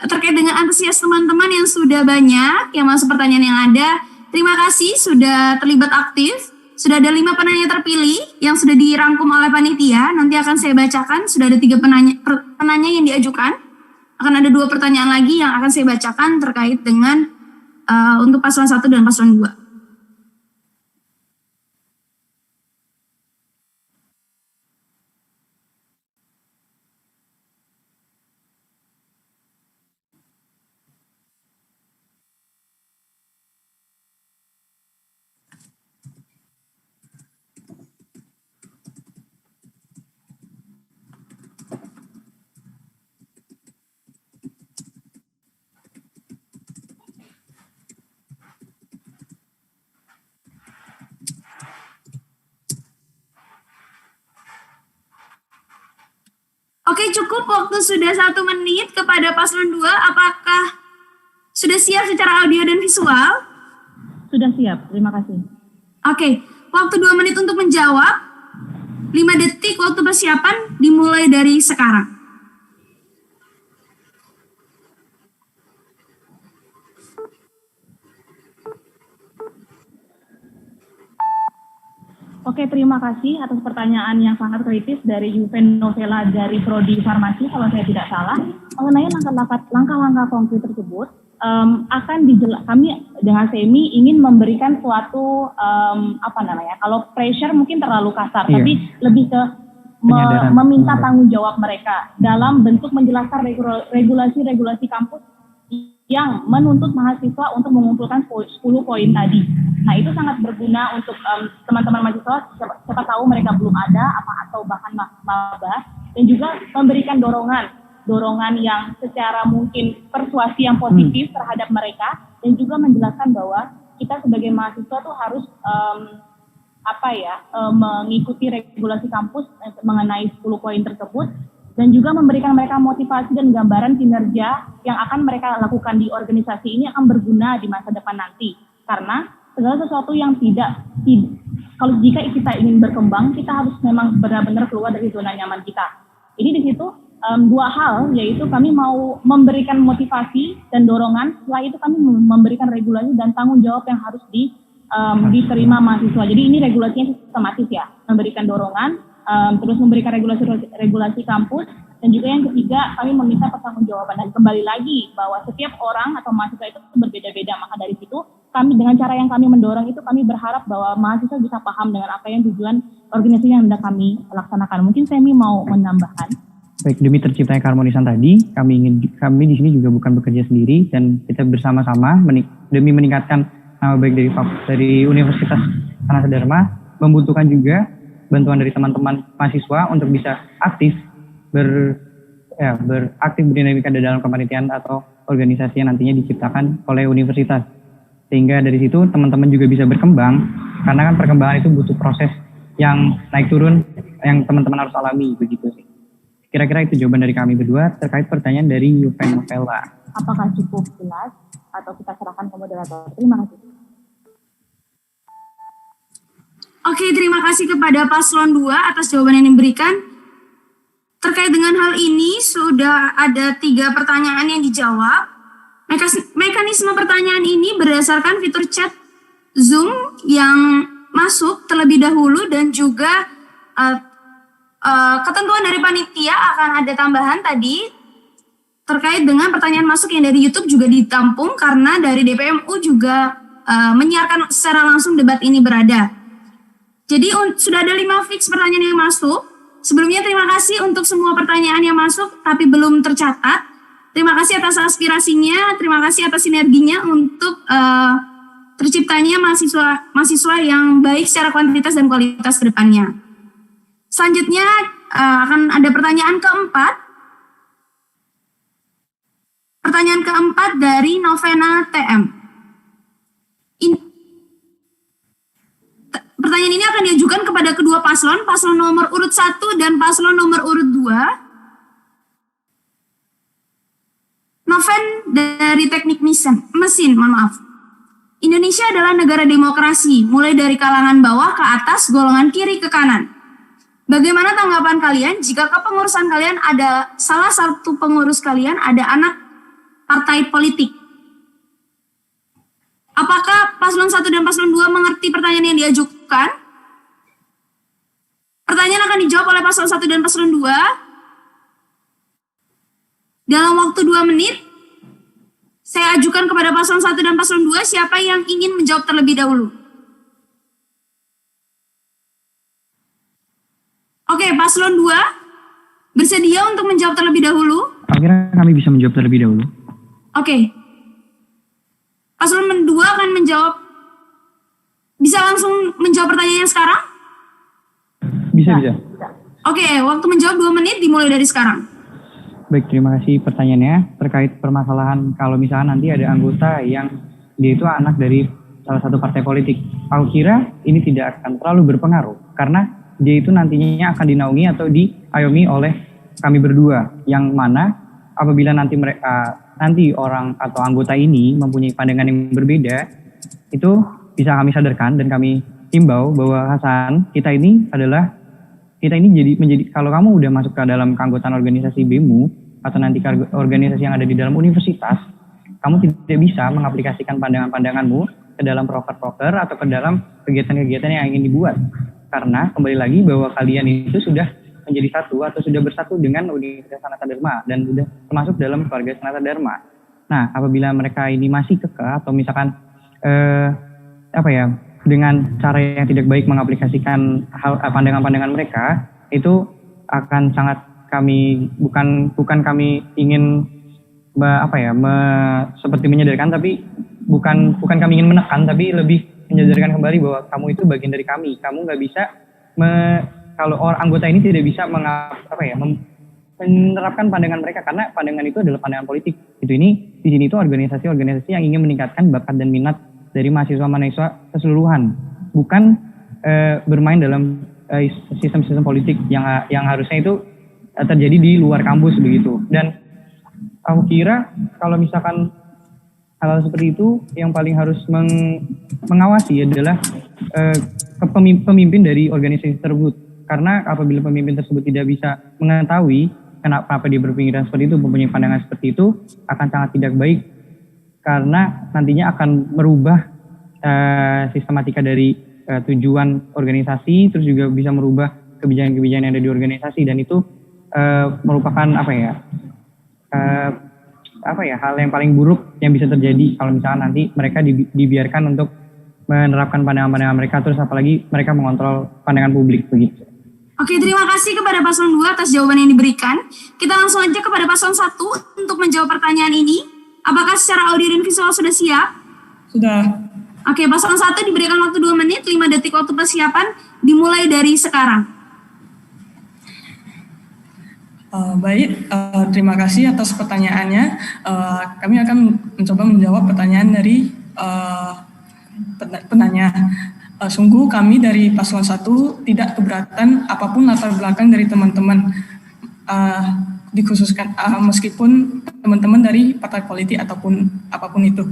terkait dengan antusias teman-teman yang sudah banyak, yang masuk pertanyaan yang ada, terima kasih sudah terlibat aktif. Sudah ada 5 penanya terpilih yang sudah dirangkum oleh panitia. Nanti akan saya bacakan. Sudah ada 3 penanya yang diajukan. Akan ada 2 pertanyaan lagi yang akan saya bacakan terkait dengan untuk paslon 1 dan paslon 2. Oke, cukup waktu sudah 1 menit kepada paslon 2. Apakah sudah siap secara audio dan visual? Sudah siap, terima kasih. Oke, waktu 2 menit untuk menjawab. 5 detik waktu persiapan dimulai dari sekarang. Oke, terima kasih atas pertanyaan yang sangat kritis dari Yuven Novela dari Prodi Farmasi, kalau saya tidak salah. Mengenai langkah-langkah konkret tersebut, kami dengan SEMI ingin memberikan suatu, kalau pressure mungkin terlalu kasar, tapi lebih ke meminta tanggung jawab mereka dalam bentuk menjelaskan regulasi kampus yang menuntut mahasiswa untuk mengumpulkan 10 poin tadi. Nah, itu sangat berguna untuk teman-teman mahasiswa, siapa tahu mereka belum ada atau bahkan maba, dan juga memberikan dorongan yang secara mungkin persuasi yang positif terhadap mereka, dan juga menjelaskan bahwa kita sebagai mahasiswa tuh harus mengikuti regulasi kampus mengenai 10 poin tersebut, dan juga memberikan mereka motivasi dan gambaran kinerja yang akan mereka lakukan di organisasi ini akan berguna di masa depan nanti. Karena segala sesuatu yang kalau jika kita ingin berkembang, kita harus memang benar-benar keluar dari zona nyaman kita. Jadi di situ 2 hal, yaitu kami mau memberikan motivasi dan dorongan, setelah itu kami memberikan regulasi dan tanggung jawab yang harus diterima mahasiswa. Jadi ini regulasinya sistematis ya, memberikan dorongan, terus memberikan regulasi kampus, dan juga yang ketiga kami meminta pertanggungjawaban. Dan kembali lagi bahwa setiap orang atau mahasiswa itu berbeda-beda, maka dari situ kami dengan cara yang kami mendorong itu kami berharap bahwa mahasiswa bisa paham dengan apa yang tujuan organisasi yang hendak kami laksanakan. Mungkin Semi mau menambahkan. Baik, demi terciptanya keharmonisan tadi, kami di sini juga bukan bekerja sendiri, dan kita bersama-sama demi meningkatkan nama baik dari Universitas Sanata Dharma, membutuhkan juga bantuan dari teman-teman mahasiswa untuk bisa aktif beraktif berdinamika dalam kepanitiaan atau organisasi yang nantinya diciptakan oleh universitas. Sehingga dari situ teman-teman juga bisa berkembang, karena kan perkembangan itu butuh proses yang naik turun yang teman-teman harus alami, begitu sih. Kira-kira itu jawaban dari kami berdua terkait pertanyaan dari Yuven Novela. Apakah cukup jelas atau kita serahkan ke moderator? Terima kasih. Oke, terima kasih kepada paslon 2 atas jawaban yang diberikan. Terkait dengan hal ini, sudah ada 3 pertanyaan yang dijawab. Mekanisme pertanyaan ini berdasarkan fitur chat Zoom yang masuk terlebih dahulu, dan juga ketentuan dari panitia akan ada tambahan tadi terkait dengan pertanyaan masuk yang dari YouTube juga ditampung, karena dari DPMU juga menyiarkan secara langsung debat ini berada. Jadi sudah ada 5 fix pertanyaan yang masuk. Sebelumnya terima kasih untuk semua pertanyaan yang masuk tapi belum tercatat. Terima kasih atas aspirasinya, terima kasih atas sinerginya untuk terciptanya mahasiswa yang baik secara kuantitas dan kualitas ke depannya. Selanjutnya akan ada pertanyaan keempat. Pertanyaan keempat dari Novena TM. Pertanyaan ini akan diajukan kepada kedua paslon nomor urut 1 dan paslon nomor urut 2. Noven dari Teknik Mesin, mohon maaf. Indonesia adalah negara demokrasi, mulai dari kalangan bawah ke atas, golongan kiri ke kanan. Bagaimana tanggapan kalian jika kepengurusan kalian ada salah satu pengurus kalian ada anak partai politik? Apakah paslon 1 dan paslon 2 mengerti pertanyaan yang diajukan? Pertanyaan akan dijawab oleh paslon 1 dan paslon 2 dalam waktu 2 menit. Saya ajukan kepada paslon 1 dan paslon 2 siapa yang ingin menjawab terlebih dahulu. Oke, paslon 2 bersedia untuk menjawab terlebih dahulu? Akhirnya kami bisa menjawab terlebih dahulu. Oke. Paslon 2 akan menjawab. Bisa langsung menjawab pertanyaannya sekarang? Bisa. Oke, waktu menjawab 2 menit dimulai dari sekarang. Baik, terima kasih pertanyaannya terkait permasalahan kalau misalnya nanti ada anggota yang dia itu anak dari salah satu partai politik. Aku kira ini tidak akan terlalu berpengaruh karena dia itu nantinya akan dinaungi atau diayomi oleh kami berdua, yang mana apabila nanti orang atau anggota ini mempunyai pandangan yang berbeda, itu bisa kami sadarkan dan kami himbau bahwa Hasan, kita ini menjadi kalau kamu udah masuk ke dalam keanggotaan organisasi BEMU atau nanti organisasi yang ada di dalam universitas, kamu tidak bisa mengaplikasikan pandangan-pandanganmu ke dalam proker-proker atau ke dalam kegiatan-kegiatan yang ingin dibuat. Karena kembali lagi bahwa kalian itu sudah menjadi satu atau sudah bersatu dengan Universitas Sanata Dharma dan sudah termasuk dalam keluarga Sanata Dharma. Nah, apabila mereka ini masih kekeh atau misalkan dengan cara yang tidak baik mengaplikasikan pandangan-pandangan mereka, itu akan sangat kami bukan kami ingin seperti menyadarkan, tapi bukan kami ingin menekan, tapi lebih menyadarkan kembali bahwa kamu itu bagian dari kami. Kamu nggak bisa kalau anggota ini tidak bisa menerapkan pandangan mereka karena pandangan itu adalah pandangan politik. Di sini itu organisasi-organisasi yang ingin meningkatkan bakat dan minat dari mahasiswa-mahasiswa keseluruhan, bukan bermain dalam sistem-sistem politik yang harusnya itu terjadi di luar kampus begitu. Dan aku kira kalau misalkan hal seperti itu yang paling harus mengawasi adalah pemimpin dari organisasi tersebut. Karena apabila pemimpin tersebut tidak bisa mengetahui kenapa dia berpikiran seperti itu, mempunyai pandangan seperti itu, akan sangat tidak baik karena nantinya akan merubah sistematika dari tujuan organisasi, terus juga bisa merubah kebijakan-kebijakan yang ada di organisasi, dan itu merupakan hal yang paling buruk yang bisa terjadi kalau misalnya nanti mereka dibiarkan untuk menerapkan pandangan-pandangan mereka, terus apalagi mereka mengontrol pandangan publik begitu. Oke, terima kasih kepada paslon 2 atas jawaban yang diberikan. Kita langsung aja kepada paslon 1 untuk menjawab pertanyaan ini. Apakah secara audio dan visual sudah siap? Sudah. Oke, paslon 1 diberikan waktu 2 menit, 5 detik waktu persiapan, dimulai dari sekarang. Baik, terima kasih atas pertanyaannya. Kami akan mencoba menjawab pertanyaan dari penanya. Sungguh kami dari paslon 1 tidak keberatan apapun latar belakang dari teman-teman, dikhususkan meskipun teman-teman dari partai politik ataupun apapun itu,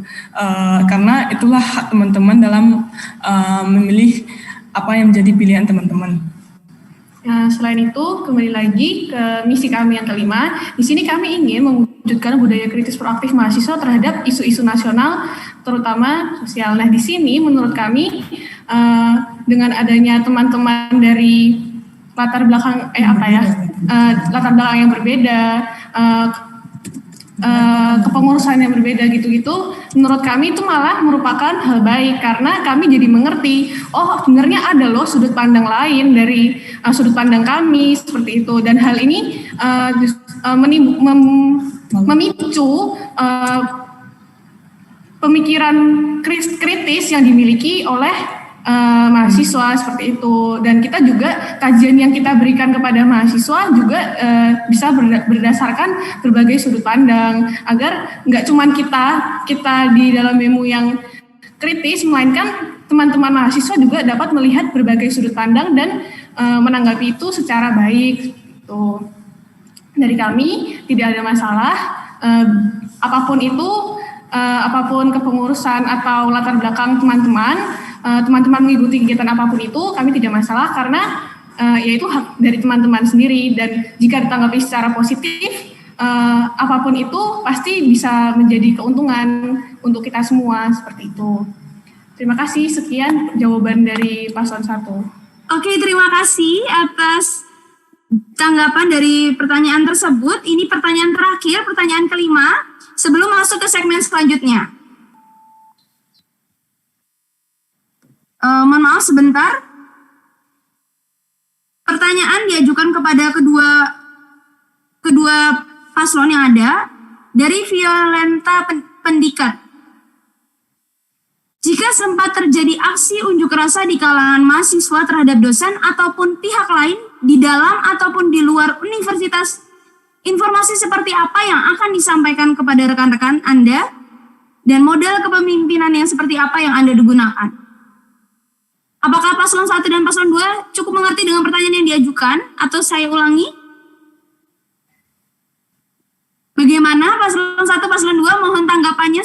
karena itulah hak teman-teman dalam memilih apa yang menjadi pilihan teman-teman. Nah, selain itu, kembali lagi ke misi kami yang kelima. Di sini kami ingin mewujudkan budaya kritis proaktif mahasiswa terhadap isu-isu nasional, terutama sosial. Nah, di sini menurut kami dengan adanya teman-teman dari latar belakang latar belakang yang berbeda, kepengurusan yang berbeda gitu-gitu, menurut kami itu malah merupakan hal baik karena kami jadi mengerti, oh sebenarnya ada loh sudut pandang lain dari sudut pandang kami seperti itu, dan hal ini memicu pemikiran kritis yang dimiliki oleh mahasiswa seperti itu. Dan kita juga kajian yang kita berikan kepada mahasiswa juga bisa berdasarkan berbagai sudut pandang agar nggak cuman kita di dalam BEMU yang kritis, melainkan teman-teman mahasiswa juga dapat melihat berbagai sudut pandang dan menanggapi itu secara baik. Gitu. Dari kami tidak ada masalah apapun itu, apapun kepengurusan atau latar belakang teman-teman mengikuti kegiatan apapun itu, kami tidak masalah karena yaitu hak dari teman-teman sendiri, dan jika ditanggapi secara positif apapun itu pasti bisa menjadi keuntungan untuk kita semua, seperti itu. Terima kasih, sekian jawaban dari paslon 1. Oke, terima kasih atas tanggapan dari pertanyaan tersebut. Ini pertanyaan terakhir, pertanyaan kelima, sebelum masuk ke segmen selanjutnya. Mohon maaf sebentar. Pertanyaan diajukan kepada kedua paslon yang ada dari Violenta Pendikat. Jika sempat terjadi aksi unjuk rasa di kalangan mahasiswa terhadap dosen ataupun pihak lain di dalam ataupun di luar universitas, informasi seperti apa yang akan disampaikan kepada rekan-rekan Anda dan model kepemimpinan yang seperti apa yang Anda gunakan? Apakah paslon 1 dan paslon 2 cukup mengerti dengan pertanyaan yang diajukan atau saya ulangi? Bagaimana paslon 1, paslon 2, mohon tanggapannya.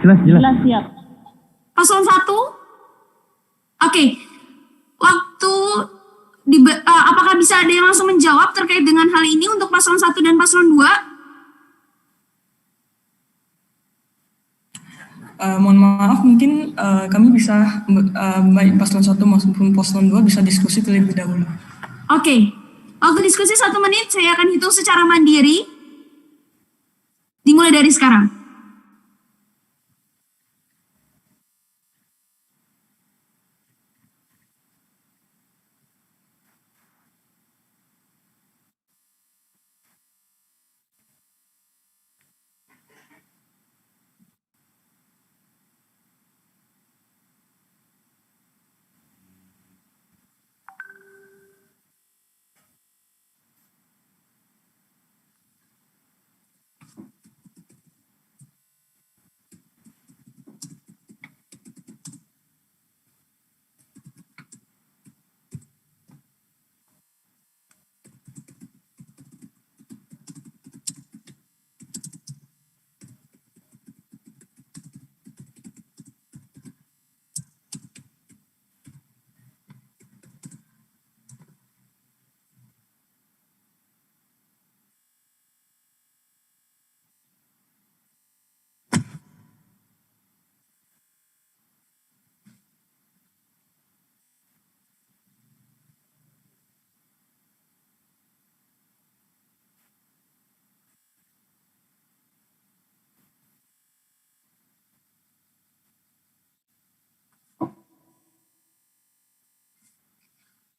Jelas. Siap. Paslon 1, oke. Waktu apakah bisa ada yang langsung menjawab terkait dengan hal ini untuk paslon 1 dan paslon 2? Mohon maaf, mungkin kami bisa baik paslon 1 maupun paslon 2 bisa diskusi terlebih dahulu. Oke. Waktu diskusi 1 menit, saya akan hitung secara mandiri. Dimulai dari sekarang.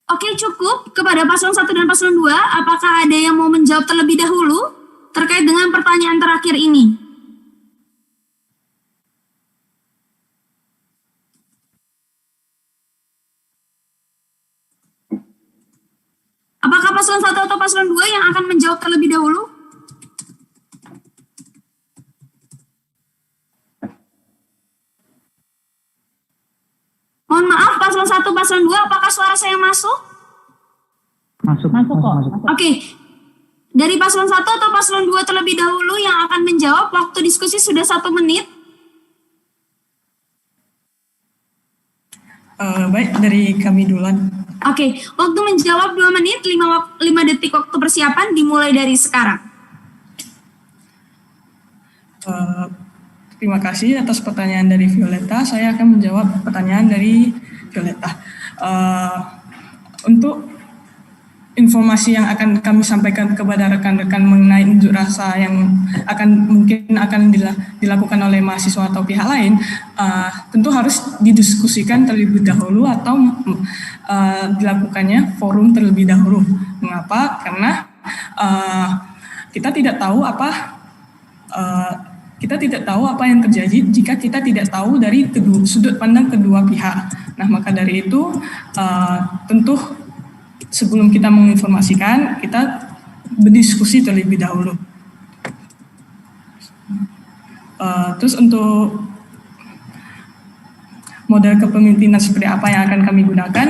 Oke, cukup. Kepada paslon 1 dan paslon 2, apakah ada yang mau menjawab terlebih dahulu terkait dengan pertanyaan terakhir ini? Apakah paslon 1 atau paslon 2 yang akan menjawab terlebih dahulu? Mohon maaf, paslon 1, paslon 2, apakah suara saya masuk? Masuk kok. Oke. Dari paslon 1 atau paslon 2 terlebih dahulu yang akan menjawab, waktu diskusi sudah 1 menit. Baik, dari kami duluan. Oke, waktu menjawab 2 menit, 5 detik waktu persiapan dimulai dari sekarang. Terima kasih atas pertanyaan dari Violeta. Saya akan menjawab pertanyaan dari Violeta. Untuk informasi yang akan kami sampaikan kepada rekan-rekan mengenai unjuk rasa yang mungkin akan dilakukan oleh mahasiswa atau pihak lain, tentu harus didiskusikan terlebih dahulu atau dilakukannya forum terlebih dahulu. Mengapa? Karena kita tidak tahu apa yang terjadi jika kita tidak tahu dari sudut pandang kedua pihak. Nah, maka dari itu tentu sebelum kita menginformasikan, kita berdiskusi terlebih dahulu. Terus untuk model kepemimpinan seperti apa yang akan kami gunakan,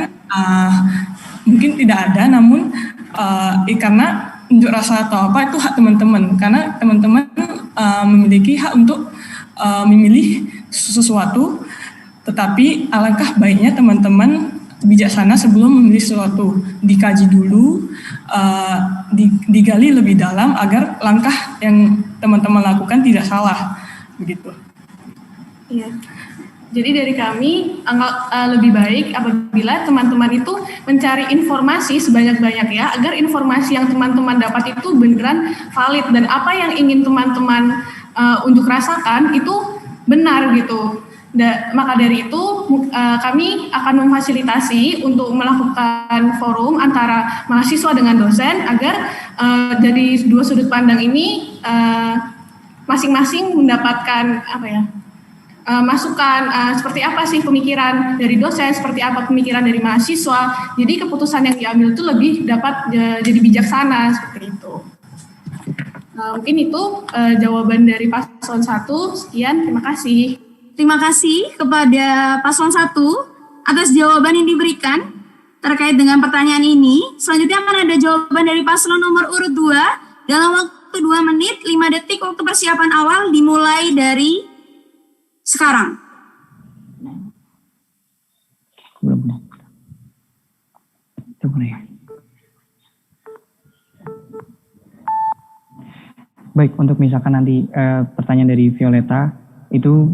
mungkin tidak ada, namun karena unjuk rasa atau apa itu hak teman-teman, karena teman-teman memiliki hak untuk memilih sesuatu, tetapi alangkah baiknya teman-teman bijaksana sebelum memilih sesuatu, dikaji dulu, digali lebih dalam agar langkah yang teman-teman lakukan tidak salah, begitu. Iya. Jadi dari kami lebih baik apabila teman-teman itu mencari informasi sebanyak-banyaknya agar informasi yang teman-teman dapat itu beneran valid dan apa yang ingin teman-teman unjuk rasakan itu benar gitu. Maka dari itu kami akan memfasilitasi untuk melakukan forum antara mahasiswa dengan dosen agar dari dua sudut pandang ini masing-masing mendapatkan masukan seperti apa sih pemikiran dari dosen, seperti apa pemikiran dari mahasiswa. Jadi keputusan yang diambil itu lebih dapat jadi bijaksana seperti itu. Mungkin itu jawaban dari paslon 1. Sekian, terima kasih. Terima kasih kepada paslon 1 atas jawaban yang diberikan terkait dengan pertanyaan ini. Selanjutnya akan ada jawaban dari paslon nomor urut 2 dalam waktu 2 menit 5 detik waktu persiapan awal dimulai dari sekarang. Baik, untuk misalkan nanti pertanyaan dari Violeta, itu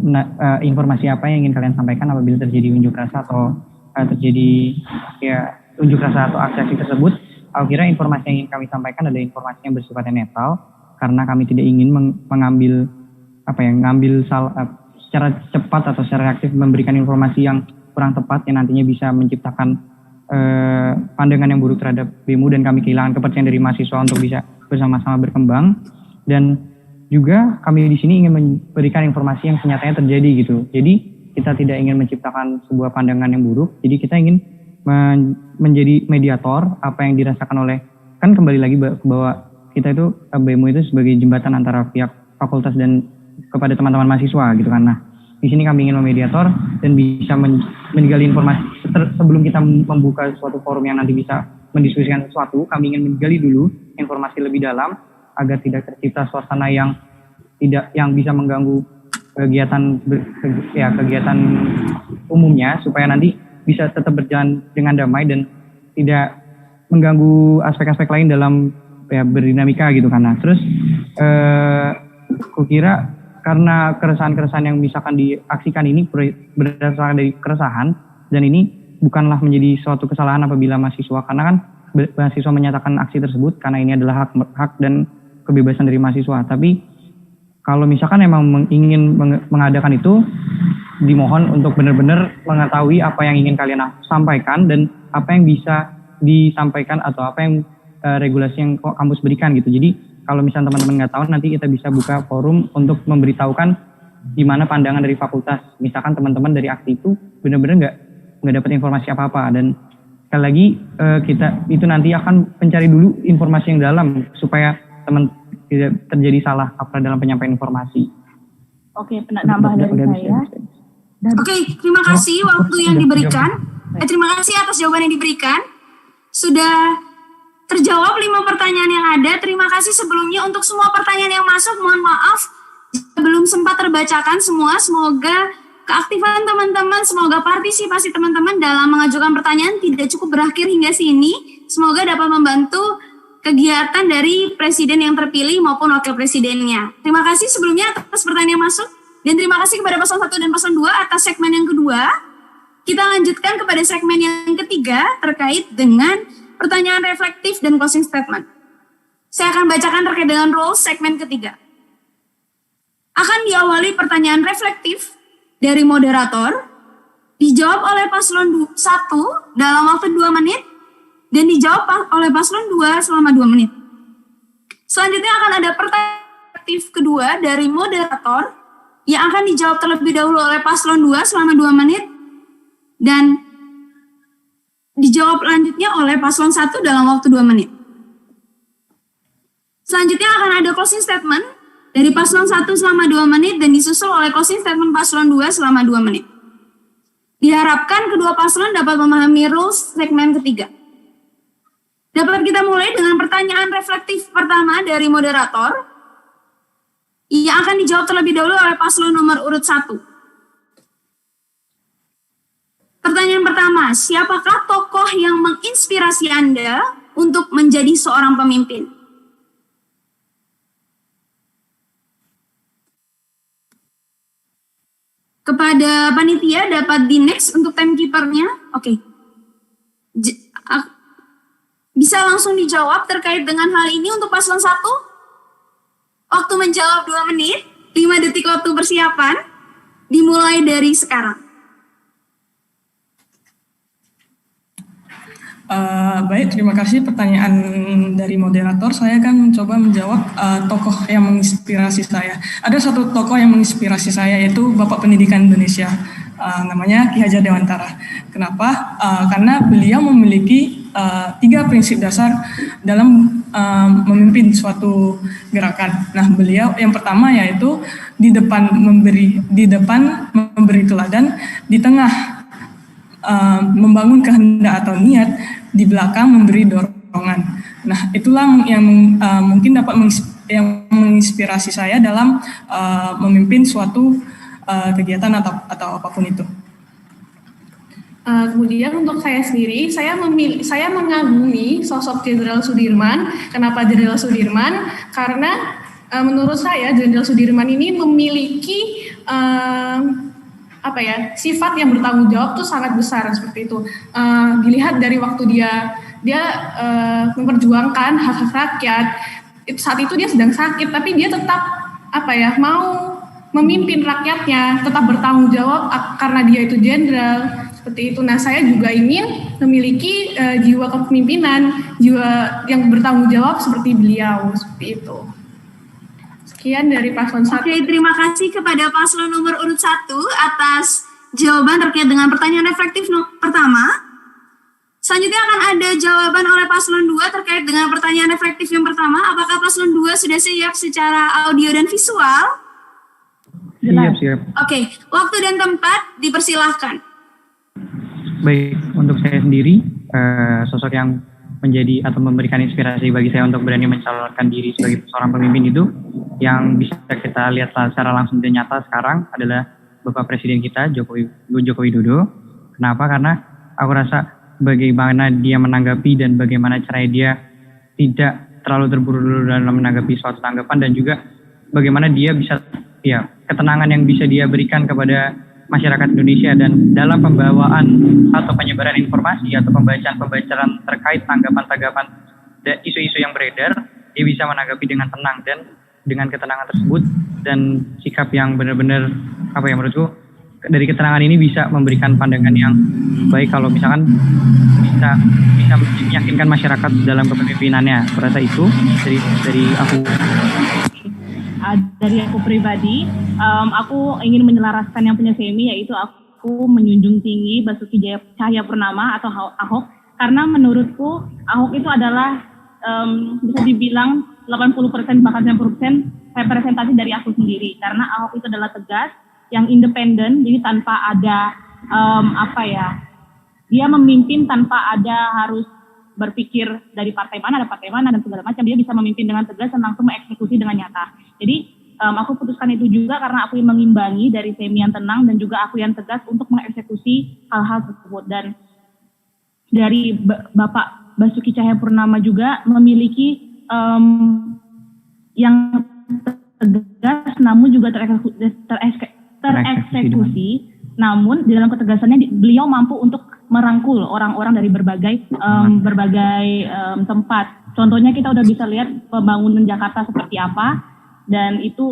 informasi apa yang ingin kalian sampaikan apabila terjadi unjuk rasa atau terjadi unjuk rasa atau aksi tersebut. Aku kira informasi yang ingin kami sampaikan adalah informasi yang bersifatnya netral, karena kami tidak ingin mengambil secara cepat atau secara reaktif memberikan informasi yang kurang tepat yang nantinya bisa menciptakan pandangan yang buruk terhadap BEMU dan kami kehilangan kepercayaan dari mahasiswa untuk bisa bersama-sama berkembang. Dan juga kami di sini ingin memberikan informasi yang senyatanya terjadi gitu. Jadi kita tidak ingin menciptakan sebuah pandangan yang buruk. Jadi kita ingin menjadi mediator apa yang dirasakan oleh, kan kembali lagi bahwa kita itu BEMU itu sebagai jembatan antara pihak fakultas dan kepada teman-teman mahasiswa gitu kan. Nah, di sini kami ingin memediator dan bisa menggali informasi sebelum kita membuka suatu forum yang nanti bisa mendiskusikan sesuatu. Kami ingin menggali dulu informasi lebih dalam agar tidak tercipta suasana yang bisa mengganggu kegiatan umumnya, supaya nanti bisa tetap berjalan dengan damai dan tidak mengganggu aspek-aspek lain dalam berdinamika gitu kan. Nah, terus kukira karena keresahan-keresahan yang misalkan diaksikan ini berdasarkan dari keresahan, dan ini bukanlah menjadi suatu kesalahan apabila mahasiswa, karena kan mahasiswa menyatakan aksi tersebut karena ini adalah hak dan kebebasan dari mahasiswa. Tapi kalau misalkan memang ingin mengadakan itu, dimohon untuk benar-benar mengetahui apa yang ingin kalian sampaikan dan apa yang bisa disampaikan atau apa yang regulasi yang kampus berikan gitu. Jadi kalau misalnya teman-teman nggak tahu, nanti kita bisa buka forum untuk memberitahukan gimana pandangan dari fakultas. Misalkan teman-teman dari aksi itu benar-benar nggak dapat informasi apa-apa. Dan sekali lagi kita itu nanti akan mencari dulu informasi yang dalam supaya teman tidak terjadi salah kaprah dalam penyampaian informasi. Oke, penambah dari saya. Oke, terima kasih waktu yang diberikan. Terima kasih atas jawaban yang diberikan. Sudah terjawab 5 pertanyaan yang ada. Terima kasih sebelumnya untuk semua pertanyaan yang masuk. Mohon maaf belum sempat terbacakan semua. Semoga keaktifan teman-teman, semoga partisipasi teman-teman dalam mengajukan pertanyaan tidak cukup berakhir hingga sini. Semoga dapat membantu kegiatan dari presiden yang terpilih maupun wakil presidennya. Terima kasih sebelumnya atas pertanyaan yang masuk. Dan terima kasih kepada paslon 1 dan paslon 2 atas segmen yang kedua. Kita lanjutkan kepada segmen yang ketiga terkait dengan pertanyaan reflektif dan closing statement. Saya akan bacakan terkait dengan rules segmen ketiga. Akan diawali pertanyaan reflektif dari moderator, dijawab oleh paslon 1 dalam waktu 2 menit, dan dijawab oleh paslon 2 selama 2 menit. Selanjutnya akan ada pertanyaan reflektif kedua dari moderator, yang akan dijawab terlebih dahulu oleh paslon 2 selama 2 menit, dan dijawab lanjutnya oleh paslon 1 dalam waktu 2 menit. Selanjutnya akan ada closing statement dari paslon 1 selama 2 menit dan disusul oleh closing statement paslon 2 selama 2 menit. Diharapkan kedua paslon dapat memahami rules segmen ketiga. Dapat kita mulai dengan pertanyaan reflektif pertama dari moderator yang akan dijawab terlebih dahulu oleh paslon nomor urut 1. Pertanyaan pertama, siapakah tokoh yang menginspirasi Anda untuk menjadi seorang pemimpin? Kepada panitia dapat di next untuk timekeeper-nya. Oke. Bisa langsung dijawab terkait dengan hal ini untuk paslon 1? Waktu menjawab 2 menit, 5 detik waktu persiapan, dimulai dari sekarang. Baik, terima kasih pertanyaan dari moderator. Saya akan mencoba menjawab tokoh yang menginspirasi saya. Ada satu tokoh yang menginspirasi saya, yaitu Bapak Pendidikan Indonesia, namanya Ki Hajar Dewantara. Kenapa? Karena beliau memiliki 3 prinsip dasar dalam memimpin suatu gerakan. Nah, beliau yang pertama yaitu di depan memberi teladan, di tengah membangun kehendak atau niat, di belakang memberi dorongan. Nah, itulah yang mungkin dapat menginspirasi saya dalam memimpin suatu kegiatan atau apapun itu. Kemudian untuk saya sendiri, saya mengagumi sosok Jenderal Sudirman. Kenapa Jenderal Sudirman? Karena menurut saya Jenderal Sudirman ini memiliki sifat yang bertanggung jawab tuh sangat besar seperti itu. Dilihat dari waktu dia memperjuangkan hak-hak rakyat. Saat itu dia sedang sakit, tapi dia tetap mau memimpin rakyatnya, tetap bertanggung jawab karena dia itu jenderal seperti itu. Nah, saya juga ingin memiliki jiwa kepemimpinan, jiwa yang bertanggung jawab seperti beliau seperti itu. Sekian dari paslon 1. Oke, terima kasih kepada paslon nomor urut 1 atas jawaban terkait dengan pertanyaan reflektif pertama. Selanjutnya akan ada jawaban oleh paslon 2 terkait dengan pertanyaan reflektif yang pertama. Apakah paslon 2 sudah siap secara audio dan visual? Siap. Oke, waktu dan tempat dipersilahkan. Baik, untuk saya sendiri, sosok yang menjadi atau memberikan inspirasi bagi saya untuk berani mencalonkan diri sebagai seorang pemimpin itu, yang bisa kita lihat secara langsung dan nyata sekarang adalah Bapak Presiden kita, Joko Widodo. Kenapa? Karena aku rasa bagaimana dia menanggapi dan bagaimana caranya dia tidak terlalu terburu-buru dalam menanggapi suatu tanggapan, dan juga bagaimana dia bisa, ketenangan yang bisa dia berikan kepada masyarakat Indonesia, dan dalam pembawaan atau penyebaran informasi atau pembacaan terkait tanggapan-tanggapan dan isu-isu yang beredar, dia bisa menanggapi dengan tenang, dan dengan ketenangan tersebut dan sikap yang benar-benar menurutku dari keterangan ini bisa memberikan pandangan yang baik kalau misalkan bisa meyakinkan masyarakat dalam kepemimpinannya. Aku rasa itu dari aku. Dari aku pribadi, aku ingin menyelaraskan yang punya Semi, yaitu aku menjunjung tinggi Basuki Cahayapurnama atau Ahok, karena menurutku Ahok itu adalah bisa dibilang 80% bahkan 90% representasi dari aku sendiri, karena Ahok itu adalah tegas, yang independen, jadi tanpa ada dia memimpin tanpa ada harus berpikir dari partai mana dan segala macam. Dia bisa memimpin dengan tegas dan langsung mengeksekusi dengan nyata. Jadi aku putuskan itu juga karena aku yang mengimbangi dari Semi yang tenang dan juga aku yang tegas untuk mengeksekusi hal-hal tersebut. Dan dari Bapak Basuki Cahayapurnama juga memiliki yang tegas namun juga tereksekusi. Namun di dalam ketegasannya beliau mampu untuk merangkul orang-orang dari berbagai tempat. Contohnya kita udah bisa lihat pembangunan Jakarta seperti apa, dan itu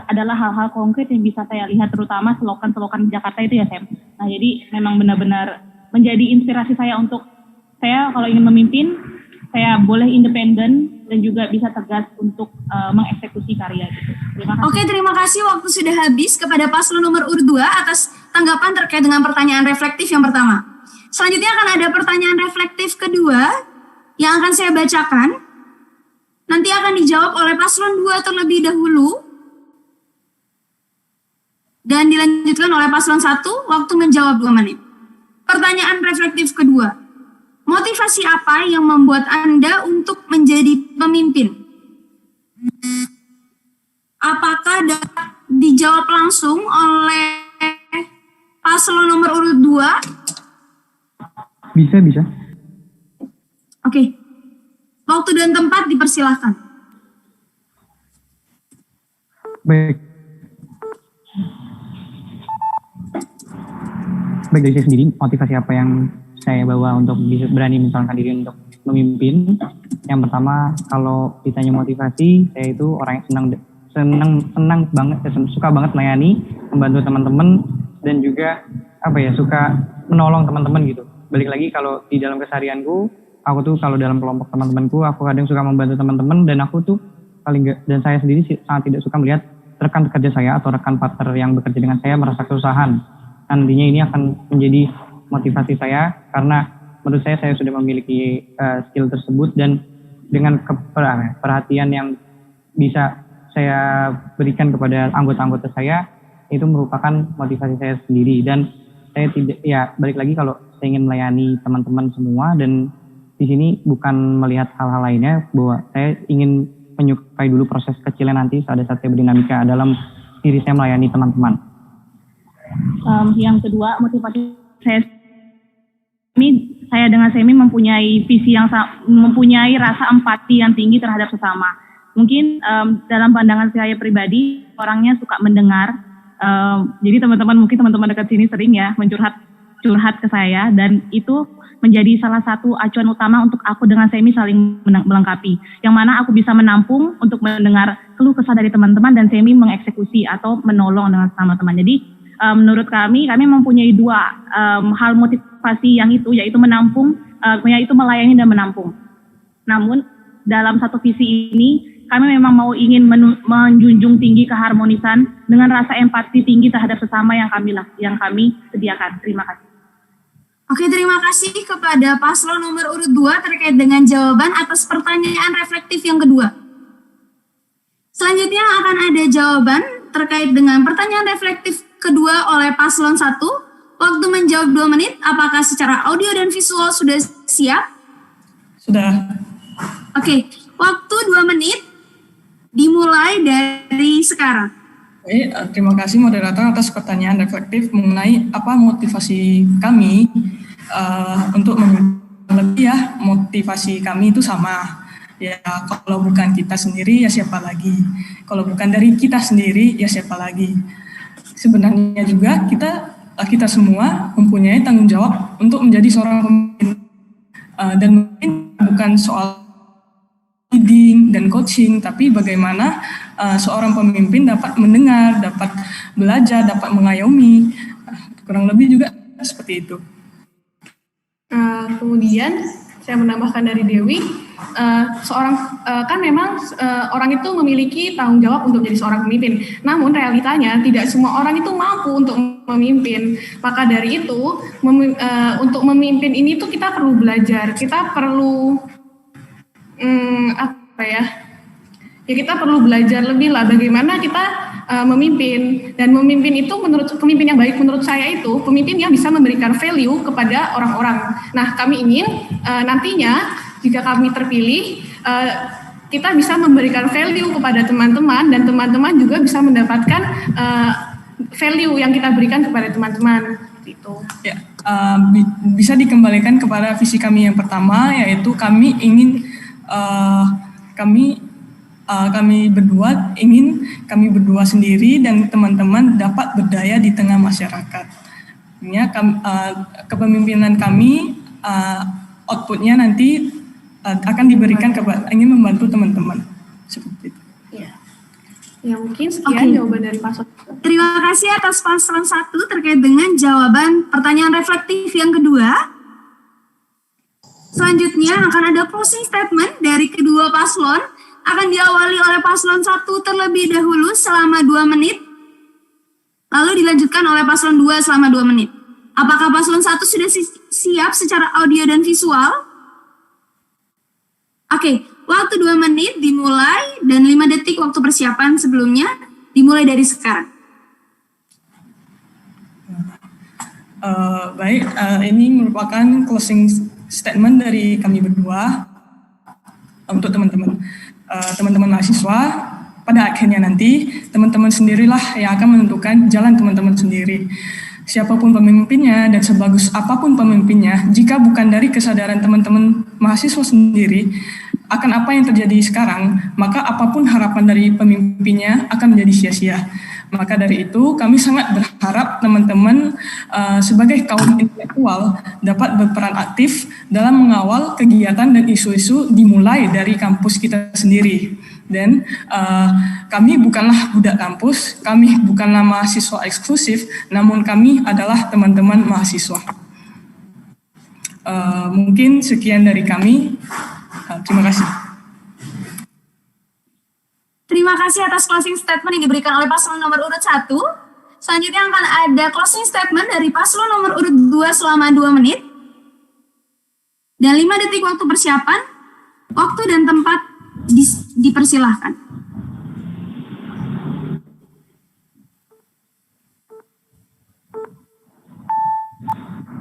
adalah hal-hal konkret yang bisa saya lihat, terutama slogan-slogan Jakarta itu ya, Sam. Nah, jadi memang benar-benar menjadi inspirasi saya untuk saya kalau ingin memimpin, saya boleh independen dan juga bisa tegas untuk mengeksekusi karya gitu. Terima kasih. Oke, terima kasih. Waktu sudah habis kepada paslon nomor urut 2 atas tanggapan terkait dengan pertanyaan reflektif yang pertama. Selanjutnya akan ada pertanyaan reflektif kedua yang akan saya bacakan. Nanti akan dijawab oleh paslon 2 terlebih dahulu. Dan dilanjutkan oleh paslon 1, waktu menjawab 2 menit. Pertanyaan reflektif kedua. Motivasi apa yang membuat Anda untuk menjadi pemimpin? Apakah dapat dijawab langsung oleh paslon nomor urut 2 Bisa. Oke. Waktu dan tempat dipersilahkan. Baik, dari saya sendiri, motivasi apa yang saya bawa untuk bisa berani mencalonkan diri untuk memimpin. Yang pertama, kalau ditanya motivasi, saya itu orang yang senang banget, suka banget melayani, membantu teman-teman, dan juga suka menolong teman-teman gitu. Balik lagi, kalau di dalam keseharianku, aku tuh kalau dalam kelompok teman-temanku, aku kadang suka membantu teman-teman, dan aku tuh dan saya sendiri sangat tidak suka melihat rekan kerja saya atau rekan partner yang bekerja dengan saya merasa kesusahan. Nantinya ini akan menjadi motivasi saya, karena menurut saya sudah memiliki skill tersebut, dan dengan perhatian yang bisa saya berikan kepada anggota-anggota saya, itu merupakan motivasi saya sendiri. Dan saya tidak, balik lagi, kalau saya ingin melayani teman-teman semua, dan di sini bukan melihat hal-hal lainnya, bahwa saya ingin menyukai dulu proses kecilnya nanti pada saat saya berdinamika dalam diri saya melayani teman-teman. Yang kedua, motivasi saya dengan Semi mempunyai visi mempunyai rasa empati yang tinggi terhadap sesama. Mungkin dalam pandangan saya pribadi, orangnya suka mendengar. Jadi mungkin teman-teman dekat sini sering ya curhat ke saya, dan itu menjadi salah satu acuan utama untuk aku dengan Semi saling melengkapi. Yang mana aku bisa menampung untuk mendengar keluh kesah dari teman-teman, dan Semi mengeksekusi atau menolong dengan sama teman. Jadi menurut kami mempunyai dua hal motivasi yang itu, yaitu menampung, yaitu melayani dan menampung. Namun dalam satu visi ini, kami memang ingin menjunjung tinggi keharmonisan dengan rasa empati tinggi terhadap sesama yang kami sediakan. Terima kasih. Oke, terima kasih kepada paslon nomor urut 2 terkait dengan jawaban atas pertanyaan reflektif yang kedua. Selanjutnya akan ada jawaban terkait dengan pertanyaan reflektif kedua oleh paslon 1. Waktu menjawab 2 menit, apakah secara audio dan visual sudah siap? Sudah. Oke, waktu 2 menit dimulai dari sekarang. Terima kasih moderator atas pertanyaan reflektif mengenai apa motivasi kami untuk lebih motivasi kami itu sama. Ya, kalau bukan kita sendiri ya siapa lagi? Kalau bukan dari kita sendiri ya siapa lagi? Sebenarnya juga kita semua mempunyai tanggung jawab untuk menjadi seorang pemimpin, dan mungkin bukan soal leading dan coaching, tapi bagaimana seorang pemimpin dapat mendengar, dapat belajar, dapat mengayomi, kurang lebih juga seperti itu. Kemudian saya menambahkan dari Dewi, orang itu memiliki tanggung jawab untuk menjadi seorang pemimpin. Namun realitanya tidak semua orang itu mampu untuk memimpin. Maka dari itu untuk memimpin ini tuh kita perlu belajar, kita perlu kita perlu belajar lebih lah bagaimana kita memimpin. Dan memimpin itu pemimpin yang baik menurut saya itu pemimpin yang bisa memberikan value kepada orang-orang. Nah, kami ingin nantinya jika kami terpilih, kita bisa memberikan value kepada teman-teman, dan teman-teman juga bisa mendapatkan value yang kita berikan kepada teman-teman. Itu. Ya, bisa dikembalikan kepada visi kami yang pertama, yaitu kami ingin kami berdua sendiri dan teman-teman dapat berdaya di tengah masyarakat. Kepemimpinan kami outputnya nanti akan diberikan ingin membantu teman-teman seperti itu. Ya mungkin sekian jawaban dari paslon. Terima kasih atas paslon 1 terkait dengan jawaban pertanyaan reflektif yang kedua. Selanjutnya akan ada closing statement dari kedua paslon, akan diawali oleh paslon 1 terlebih dahulu selama 2 menit, lalu dilanjutkan oleh paslon 2 selama 2 menit. Apakah paslon 1 sudah siap secara audio dan visual? Oke, waktu 2 menit dimulai dan 5 detik waktu persiapan sebelumnya dimulai dari sekarang. Ini merupakan closing statement dari kami berdua untuk teman-teman mahasiswa. Pada akhirnya nanti teman-teman sendirilah yang akan menentukan jalan teman-teman sendiri. Siapapun pemimpinnya dan sebagus apapun pemimpinnya, jika bukan dari kesadaran teman-teman mahasiswa sendiri akan apa yang terjadi sekarang, maka apapun harapan dari pemimpinnya akan menjadi sia-sia. Maka dari itu kami sangat berharap teman-teman sebagai kaum intelektual dapat berperan aktif dalam mengawal kegiatan dan isu-isu dimulai dari kampus kita sendiri. Dan kami bukanlah budak kampus, kami bukanlah mahasiswa eksklusif, namun kami adalah teman-teman mahasiswa. Mungkin sekian dari kami. Terima kasih. Terima kasih atas closing statement yang diberikan oleh paslon nomor urut 1. Selanjutnya akan ada closing statement dari paslon nomor urut 2 selama 2 menit. Dan 5 detik waktu persiapan. Waktu dan tempat dipersilahkan.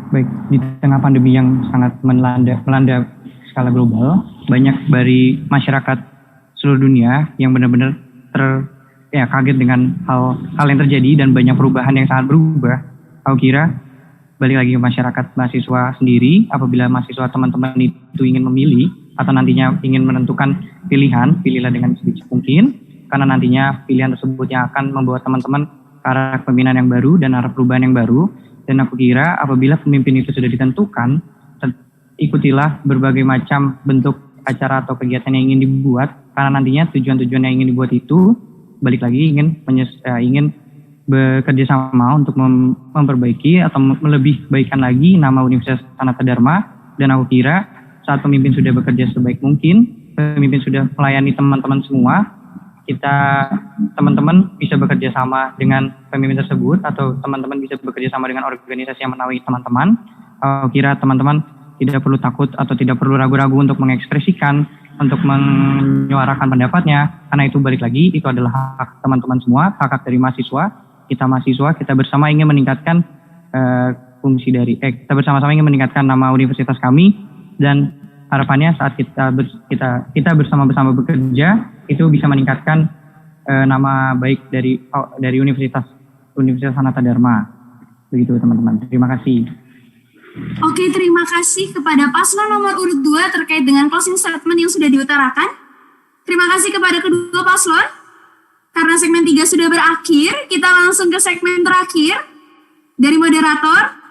Baik, di tengah pandemi yang sangat melanda skala global, banyak dari masyarakat seluruh dunia yang benar-benar kaget dengan hal yang terjadi dan banyak perubahan yang sangat berubah. Aku kira balik lagi ke masyarakat mahasiswa sendiri, apabila mahasiswa teman-teman itu ingin memilih atau nantinya ingin menentukan pilihan, pilihlah dengan sedikit mungkin, karena nantinya pilihan tersebut yang akan membawa teman-teman ke arah kepemimpinan yang baru dan arah perubahan yang baru. Dan aku kira apabila pemimpin itu sudah ditentukan, ikutilah berbagai macam bentuk acara atau kegiatan yang ingin dibuat, karena nantinya tujuan-tujuan yang ingin dibuat itu balik lagi ingin bekerja sama untuk memperbaiki atau melebih baikkan lagi nama Universitas Sanata Dharma. Dan aku kira saat pemimpin sudah bekerja sebaik mungkin, pemimpin sudah melayani teman-teman semua, kita teman-teman bisa bekerja sama dengan pemimpin tersebut atau teman-teman bisa bekerja sama dengan organisasi yang menaungi teman-teman. Aku kira teman-teman tidak perlu takut atau tidak perlu ragu-ragu untuk mengekspresikan, untuk menyuarakan pendapatnya, karena itu balik lagi, itu adalah hak teman-teman semua, hak dari mahasiswa. Kita bersama ingin meningkatkan kita bersama-sama ingin meningkatkan nama universitas kami, dan harapannya saat kita bersama-sama bekerja itu bisa meningkatkan nama baik dari Universitas Sanata Dharma. Begitu teman-teman. Terima kasih. Oke, terima kasih kepada paslon nomor urut 2 terkait dengan closing statement yang sudah diutarakan. Terima kasih kepada kedua paslon. Karena segmen 3 sudah berakhir, kita langsung ke segmen terakhir dari moderator.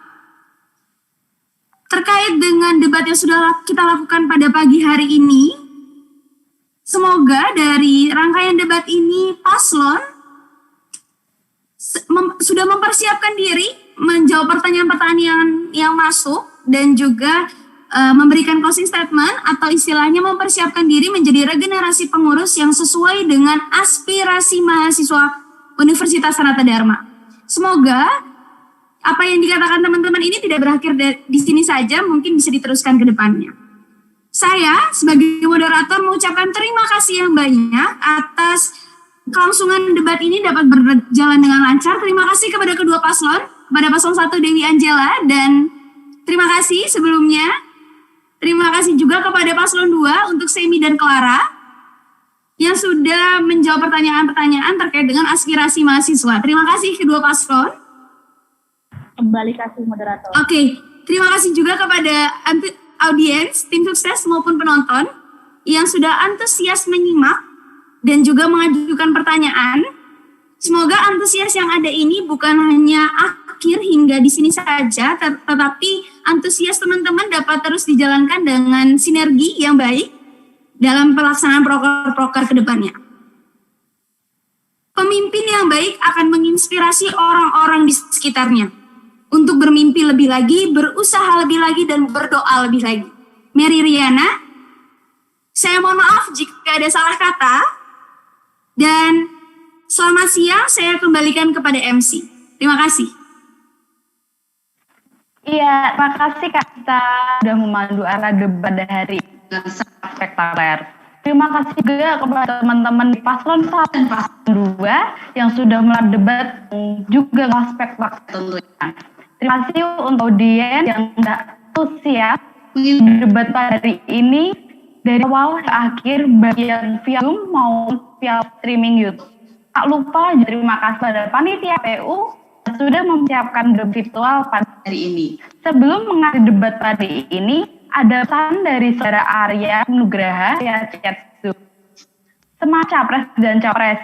Terkait dengan debat yang sudah kita lakukan pada pagi hari ini, semoga dari rangkaian debat ini paslon sudah mempersiapkan diri menjawab pertanyaan-pertanyaan yang masuk dan juga memberikan closing statement atau istilahnya mempersiapkan diri menjadi regenerasi pengurus yang sesuai dengan aspirasi mahasiswa Universitas Sanata Dharma. Semoga apa yang dikatakan teman-teman ini tidak berakhir di sini saja, mungkin bisa diteruskan ke depannya. Saya sebagai moderator mengucapkan terima kasih yang banyak atas kelangsungan debat ini dapat berjalan dengan lancar. Terima kasih kepada kedua paslon, kepada paslon 1 Dewi Angela, dan terima kasih sebelumnya. Terima kasih juga kepada paslon 2 untuk Semi dan Clara yang sudah menjawab pertanyaan-pertanyaan terkait dengan aspirasi mahasiswa. Terima kasih kedua paslon. Kembali kasih moderator. Oke, terima kasih juga kepada audiens, tim sukses maupun penonton yang sudah antusias menyimak dan juga mengajukan pertanyaan. Semoga antusias yang ada ini bukan hanya akhir hingga di sini saja, tetapi antusias teman-teman dapat terus dijalankan dengan sinergi yang baik dalam pelaksanaan proker-proker ke depannya. Pemimpin yang baik akan menginspirasi orang-orang di sekitarnya untuk bermimpi lebih lagi, berusaha lebih lagi, dan berdoa lebih lagi. Mary Riana, saya mohon maaf jika ada salah kata, dan selamat siang, saya kembalikan kepada MC. Terima kasih. Iya, terima kasih Kak Kita sudah memandu arah debat hari dengan sangat spektakuler. Terima kasih juga kepada teman-teman di paslon 1 dan paslon 2 yang sudah melakukan debat juga spektakuler tentunya. Terima kasih untuk audiens yang sudah antusias debat pada hari ini dari awal ke akhir, baik yang via Zoom maupun via streaming YouTube. Tak lupa terima kasih pada panitia PU, yang sudah mempersiapkan debat virtual pada hari ini. Sebelum mengakhiri debat pada ini, ada pesan dari Saudara Arya Nugraha via chat Zoom. Semua capres dan capres,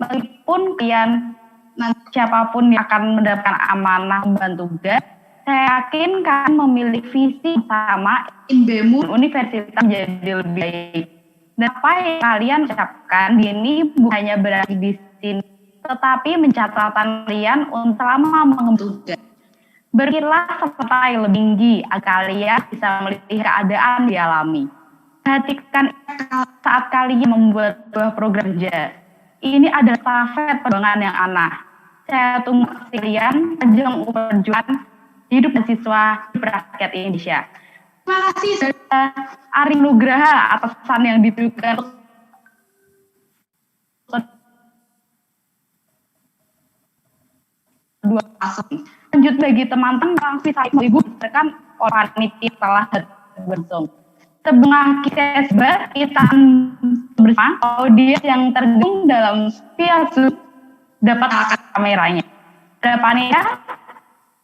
meskipun kalian nanti siapapun yang akan mendapatkan amanah membantu tugas, saya yakin kalian memiliki visi sama BEM Universitas menjadi lebih baik. Dan apa yang kalian ucapkan ini bukan hanya berarti di sini, tetapi mencatatkan kalian untuk selama mengemban tugas. Berpikirlah serta yang lebih tinggi agar kalian bisa melihat keadaan dialami. Perhatikan saat kalian membuat sebuah program kerja. Ini adalah stafet perjuangan yang anak. Saya tunggu kalian ajang perjuangan hidup mahasiswa di rakyat Indonesia. Terima kasih Saudara Ari Nugraha atas pesan yang ditujukan dua paslon. Lanjut bagi teman-teman bisa ibu tekan orang panitia telah berlangsung. Sebelum kita bersama audiens yang tergabung dalam via Zoom dapat angkat kameranya. Ada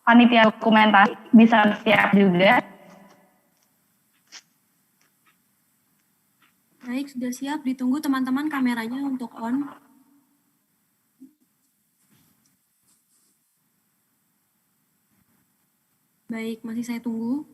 panitia dokumentasi bisa siap juga. Baik, sudah siap. Ditunggu teman-teman kameranya untuk on. Baik, masih saya tunggu.